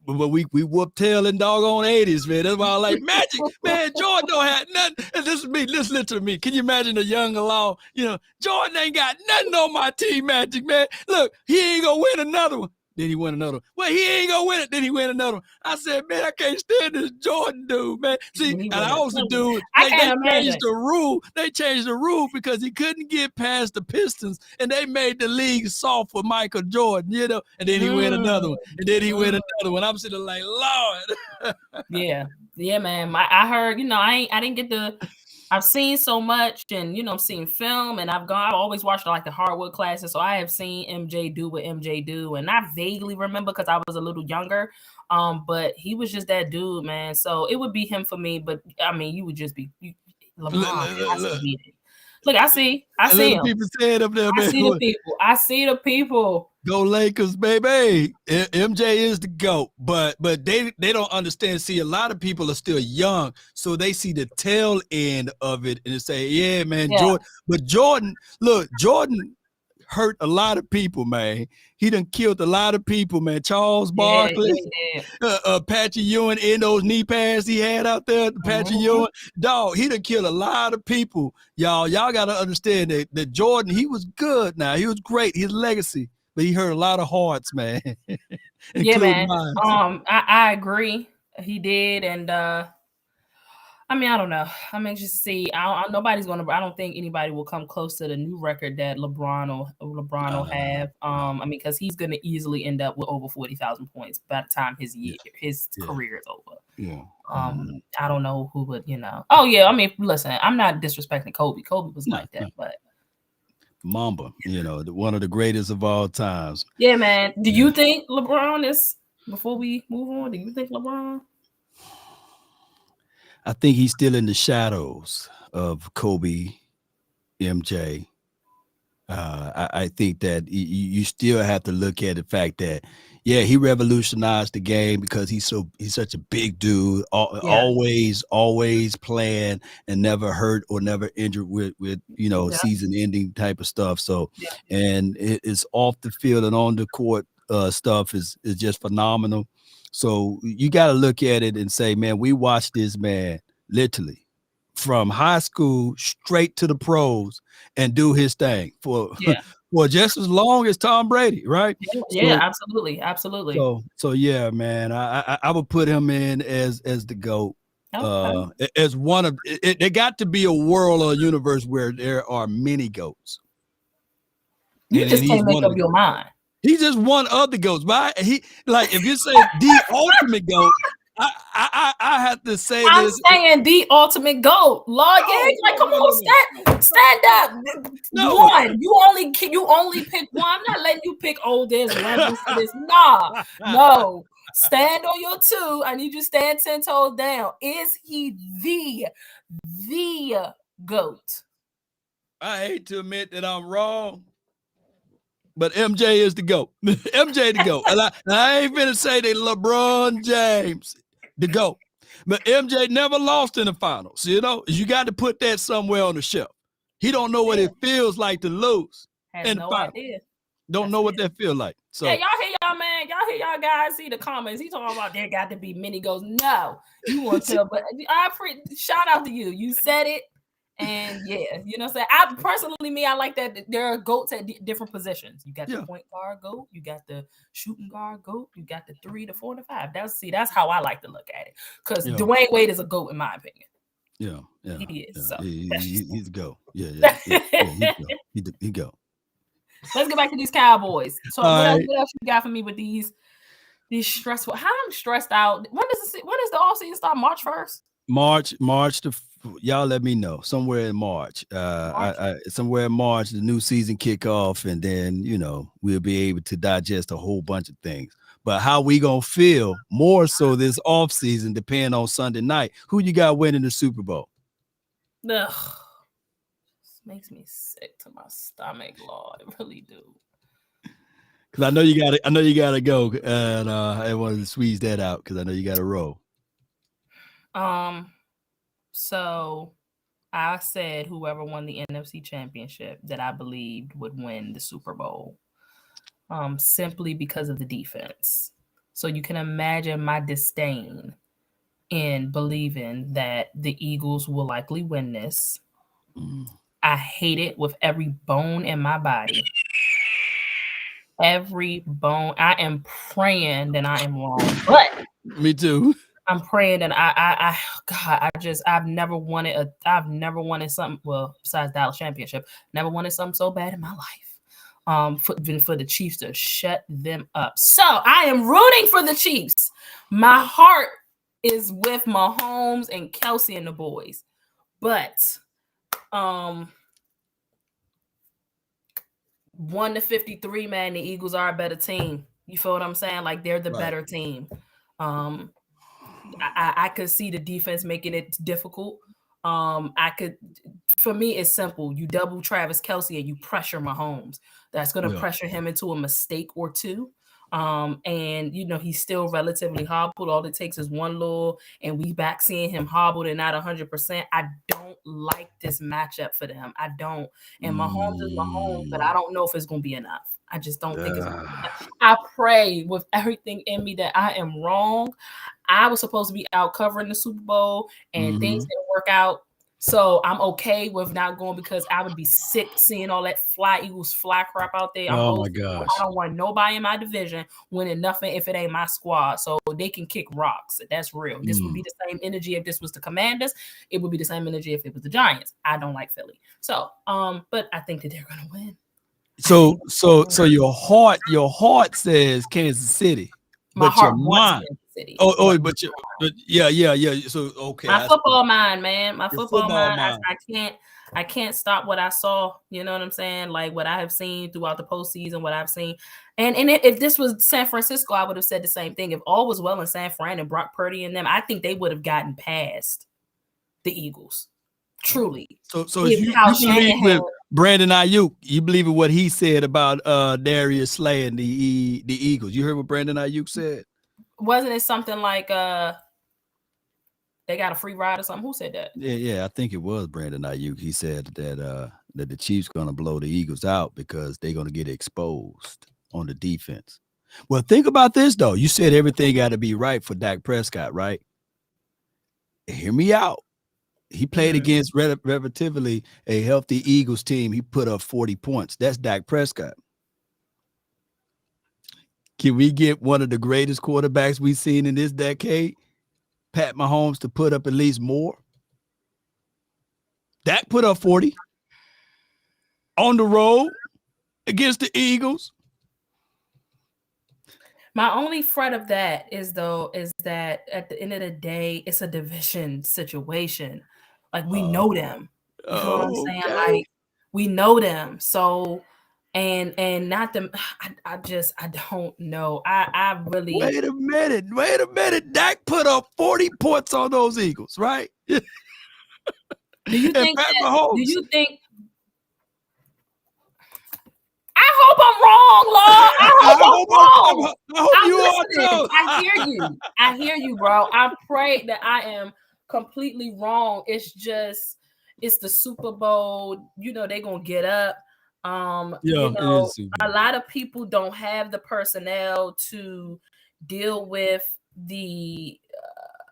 But we whooped tail in doggone 80s, man. That's why I like Magic, man. Jordan don't have nothing. And this is me. Listen to me. Can you imagine a young Law? You know, Jordan ain't got nothing on my team, Magic, man. Look, he ain't gonna win another one. Then he win another one. Well, he ain't gonna win it. Then he win another one. I said, man, I can't stand this Jordan dude, man. See, and I was the dude. They changed the rule. They changed the rule because he couldn't get past the Pistons, and they made the league soft for Michael Jordan, you know. And then he win another one. And then he win another one. I'm sitting like, Lord. Yeah, man. I heard, you know, I didn't get the. I've seen so much, and you know, I'm seeing film, and I've always watched like the hardwood classes, so I have seen MJ do what MJ do, and I vaguely remember because I was a little younger, but he was just that dude, man. So it would be him for me, but I mean, you would just be LeBron. Look, I see him. People saying up there, man. I see the people. Go Lakers, baby. MJ is the GOAT, but they don't understand. See, a lot of people are still young, so they see the tail end of it and they say, yeah, man, Jordan. But Jordan hurt a lot of people, man. He done killed a lot of people, man. Charles Barkley, Patrick Ewing in those knee pads he had out there. Patrick Ewing, dog, he done killed a lot of people. Y'all got to understand that Jordan, he was good now. He was great. His legacy. But he hurt a lot of hearts, man. Yeah, man. I agree. He did, and I mean, I don't know. I'm anxious to see. I don't think anybody will come close to the new record that LeBron will have. I mean, because he's gonna easily end up with over 40,000 points by the time his career is over. Yeah. I don't know who would, Oh yeah, I mean, listen, I'm not disrespecting Kobe. Kobe was like that, but Mamba, one of the greatest of all times. Yeah, man. Do you think LeBron is? Before we move on, do you think LeBron? I think he's still in the shadows of Kobe, MJ. I think that you still have to look at the fact that, he revolutionized the game because he's such a big dude, always playing and never hurt or never injured with season ending type of stuff. So, and it's off the field and on the court stuff is just phenomenal. So you got to look at it and say, man, we watched this man literally from high school straight to the pros and do his thing for just as long as Tom Brady, right? Yeah, absolutely. So yeah, man, I would put him in as the GOAT. Okay. As one of it. There got to be a world or a universe where there are many GOATs. You just can't make up your mind. He's just one of the GOATs. But if you say the ultimate GOAT, I have to say I'm saying the ultimate GOAT. Lord, come on, stand up. No. One. You only pick one. I'm not letting you pick this, this. Nah. No. Stand on your two. I need you to stand 10 toes down. Is he the GOAT? I hate to admit that I'm wrong, but MJ is the GOAT. MJ the GOAT. And I ain't gonna say that LeBron James the GOAT. But MJ never lost in the finals. You got to put that somewhere on the shelf. He don't know what it feels like to lose in the finals. Idea. Don't know what that feels like. So y'all hear y'all, man. Y'all hear y'all guys see the comments. He talking about there got to be many GOATs. No, you want to, but shout out to you. You said it. And you know what I'm saying? I personally, I like that there are GOATs at different positions. You got the point guard GOAT, you got the shooting guard GOAT, you got the 3, the 4, the 5. That's how I like to look at it. Because Dwayne Wade is a GOAT in my opinion. Yeah. He is. So he's a GOAT. He go. Let's get back to these Cowboys. So what else you got for me with these stressful? How I'm stressed out. When does the offseason start? March 1st? March y'all let me know somewhere in March. Somewhere in March, the new season kick off, and then we'll be able to digest a whole bunch of things. But how we gonna feel more so this off season depend on Sunday night. Who you got winning the Super Bowl? Ugh. This makes me sick to my stomach, Lord. It really do. Because I know you gotta go, and I wanted to squeeze that out because I know you got to roll. So I said whoever won the NFC Championship that I believed would win the Super Bowl, simply because of the defense. So you can imagine my disdain in believing that the Eagles will likely win this. I hate it with every bone in my body. Every bone. I am praying that I am wrong, but me too. I'm praying that I've never wanted something, well, besides Dallas championship, never wanted something so bad in my life. For the Chiefs to shut them up. So I am rooting for the Chiefs. My heart is with Mahomes and Kelsey and the boys. But 1-53, man, the Eagles are a better team. You feel what I'm saying? Like they're the better team. I could see the defense making it difficult. For me, it's simple. You double Travis Kelce and you pressure Mahomes. That's going to pressure him into a mistake or two. And he's still relatively hobbled. All it takes is one little, and we back seeing him hobbled and not 100%. I don't like this matchup for them. I don't. And Mahomes is Mahomes, but I don't know if it's going to be enough. I just don't think it's going to be enough. I pray with everything in me that I am wrong. I was supposed to be out covering the Super Bowl, and things didn't work out. So I'm okay with not going because I would be sick seeing all that Eagles fly crap out there. My gosh. I don't want nobody in my division winning nothing if it ain't my squad. So they can kick rocks. That's real. This would be the same energy if this was the Commanders. It would be the same energy if it was the Giants. I don't like Philly. So, but I think that they're going to win. So your heart says Kansas City. My heart wants Kansas City. But yeah. So okay. My football mind, man. My football mind. I can't stop what I saw. You know what I'm saying? Like what I have seen throughout the postseason, what I've seen. And if this was San Francisco, I would have said the same thing. If all was well in San Fran and Brock Purdy and them, I think they would have gotten past the Eagles. Truly. So you believe with Brandon Ayuk, you believe in what he said about Darius Slay and the Eagles. You heard what Brandon Ayuk said? Wasn't it something like they got a free ride or something? Who said that? Yeah, I think it was Brandon Ayuk. He said that the Chiefs gonna blow the Eagles out because they're gonna get exposed on the defense. Well, think about this though. You said everything got to be right for Dak Prescott, right? Hear me out. He played against relatively a healthy Eagles team. He put up 40 points. That's Dak Prescott. Can we get one of the greatest quarterbacks we've seen in this decade, Pat Mahomes, to put up at least more? Dak put up 40 on the road against the Eagles. My only fret of that is that at the end of the day, it's a division situation. Like we know them. You know what I'm saying? Like we know them. So and not them. I don't know. I really wait a minute. Dak put up 40 points on those Eagles, right? Do you think I hope I'm wrong, Lord. I hope you are too. I hear you, bro. I pray that I am completely wrong. It's the Super Bowl. You know, they're gonna get up. A lot of people don't have the personnel to deal with the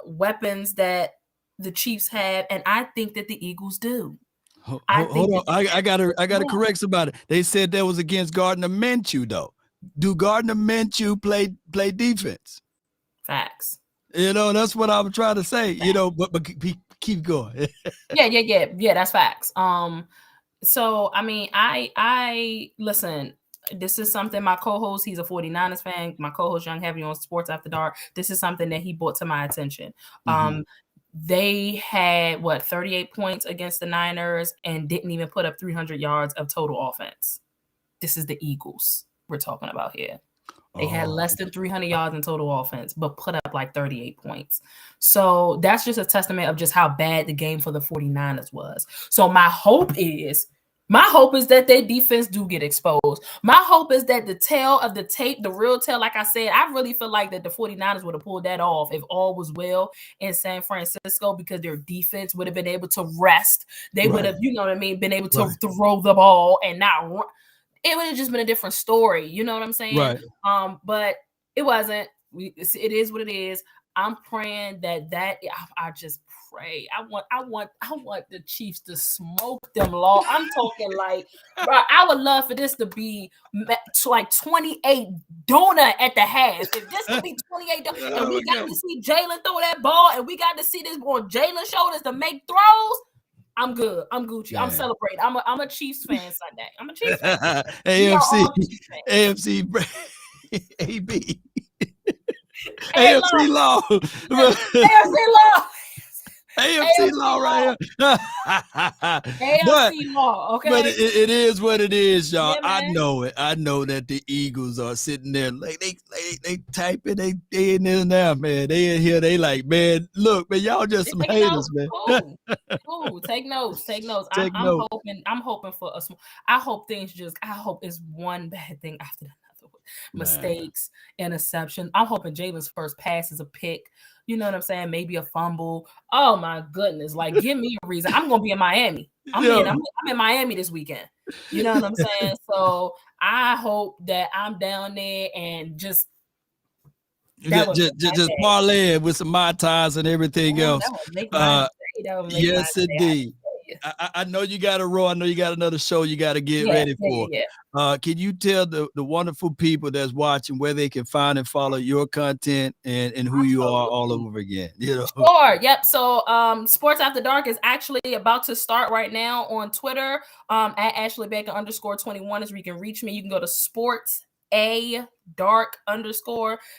weapons that the Chiefs have, and I think that the Eagles do. Hold on, I gotta correct somebody. They said that was against Gardner Minshew, though. Do Gardner Minshew play defense? Facts. You know, that's what I'm trying to say. Facts. You know, but keep going. yeah. That's facts. So I mean, I listen. This is something my co-host, he's a 49ers fan. My co-host Young Heavy on Sports After Dark. This is something that he brought to my attention. They had 38 points against the Niners and didn't even put up 300 yards of total offense. This is the Eagles we're talking about here. They had less than 300 yards in total offense, but put up like 38 points. So that's just a testament of just how bad the game for the 49ers was. So my hope is that their defense do get exposed. My hope is that the tail of the tape, the real tail, like I said, I really feel like that the 49ers would have pulled that off if all was well in San Francisco because their defense would have been able to rest. They would have, you know what I mean, been able to throw the ball and not run. It would have just been a different story. You know what I'm saying? Right. But it wasn't. It is what it is. I'm praying that I just pray. I want the Chiefs to smoke them, Law. I'm talking like, bro, I would love for this to be like 28 donut at the half. If this could be 28 and we got to see Jalen throw that ball and we got to see this on Jalen's shoulders to make throws, I'm good. I'm Gucci. Man. I'm celebrating. I'm a Chiefs fan Sunday. I'm a Chiefs fan. AFC, AB. AFC Law. AFC Law. AFC Law right here. AFC Law, okay. But it is what it is, y'all. Yeah, I know it. I know that the Eagles are sitting there like they typing, they in there now, man. They in here, they like, man, look, man, y'all just some haters, man. Cool. Take notes. I'm hoping for a small. I hope it's one bad thing after another. Mistakes, interception. I'm hoping Jalen's first pass is a pick. You know what I'm saying? Maybe a fumble. Oh my goodness! Like, give me a reason. I'm gonna be in Miami. I'm in Miami this weekend. You know what I'm saying? So I hope that I'm down there and just parlay with some Mai Tais and everything else. Yes, indeed. I know you got a row. I know you got another show you got to get ready for. Yeah. Can you tell the wonderful people that's watching where they can find and follow your content and who you are all over again? You know. Sure. Yep. So Sports After Dark is actually about to start right now on Twitter at Ashley Baker _21 is where you can reach me. You can go to Sports A _dark_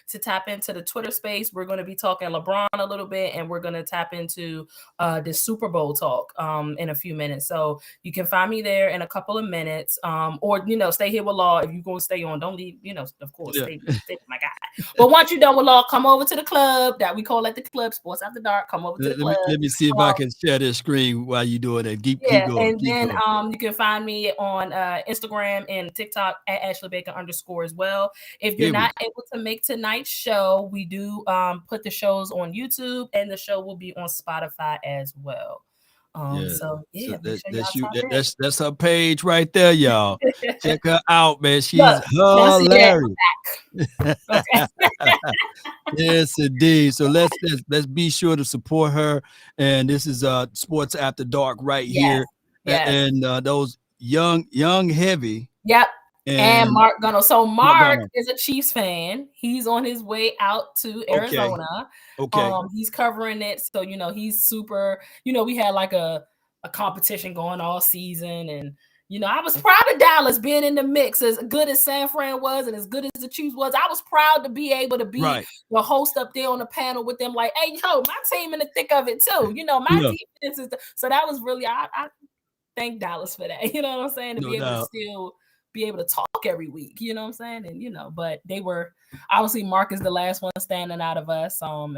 to tap into the Twitter space. We're going to be talking LeBron a little bit, and we're going to tap into the Super Bowl talk in a few minutes. So you can find me there in a couple of minutes, or stay here with Law. If you're going to stay on, don't leave. Of course, stay with my guy. But once you're done with Law, come over to the club that we call at the club, Sports After Dark. Come over to the club. Let me see if I can share this screen while you doing it. Keep going. And then you can find me on Instagram and TikTok at @AshleyBaker_ as well. If you're not able to make tonight's show, we do put the shows on YouTube, and the show will be on Spotify as well. So that's her page right there, y'all. Check her out, man. She's hilarious. Yes, indeed. So let's be sure to support her. And this is Sports After Dark right here. And those young heavy. Yep. And Mark Gunnell. So Mark is a Chiefs fan. He's on his way out to Arizona. Okay. He's covering it. So, he's super, we had like a competition going all season. And, I was proud of Dallas being in the mix. As good as San Fran was and as good as the Chiefs was, I was proud to be able to be the host up there on the panel with them. Like, hey, my team in the thick of it too. My defense is so that was really, I thank Dallas for that. You know what I'm saying? To be able to still be able to talk every week, you know what I'm saying? And but they were obviously Mark is the last one standing out of us. So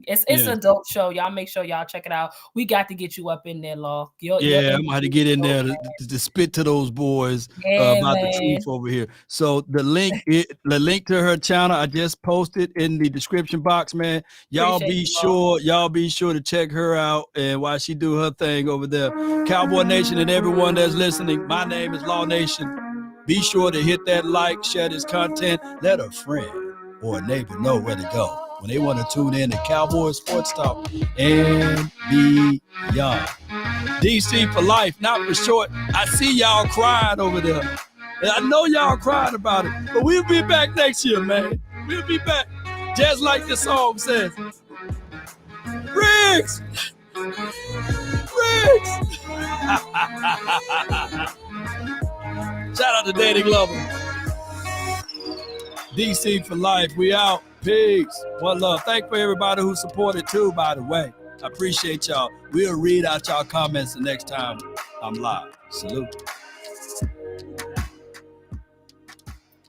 it's a dope show. Y'all make sure y'all check it out. We got to get you up in there, Law. I'm about to get in there to spit to those boys about the truth over here. So the link to her channel I just posted in the description box, man. Y'all be sure to check her out and while she do her thing over there. Cowboy Nation and everyone that's listening, my name is Law Nation. Be sure to hit that like, share this content, let a friend or a neighbor know where to go when they want to tune in to Cowboys Sports Talk and beyond. DC for life, not for short. I see y'all crying over there. And I know y'all crying about it, but we'll be back next year, man. We'll be back. Just like the song says. Riggs! Shout out to Dating Lover. DC for life. We out. Peace. One love. Thank for everybody who supported too, by the way. I appreciate y'all. We'll read out y'all comments the next time I'm live. Salute.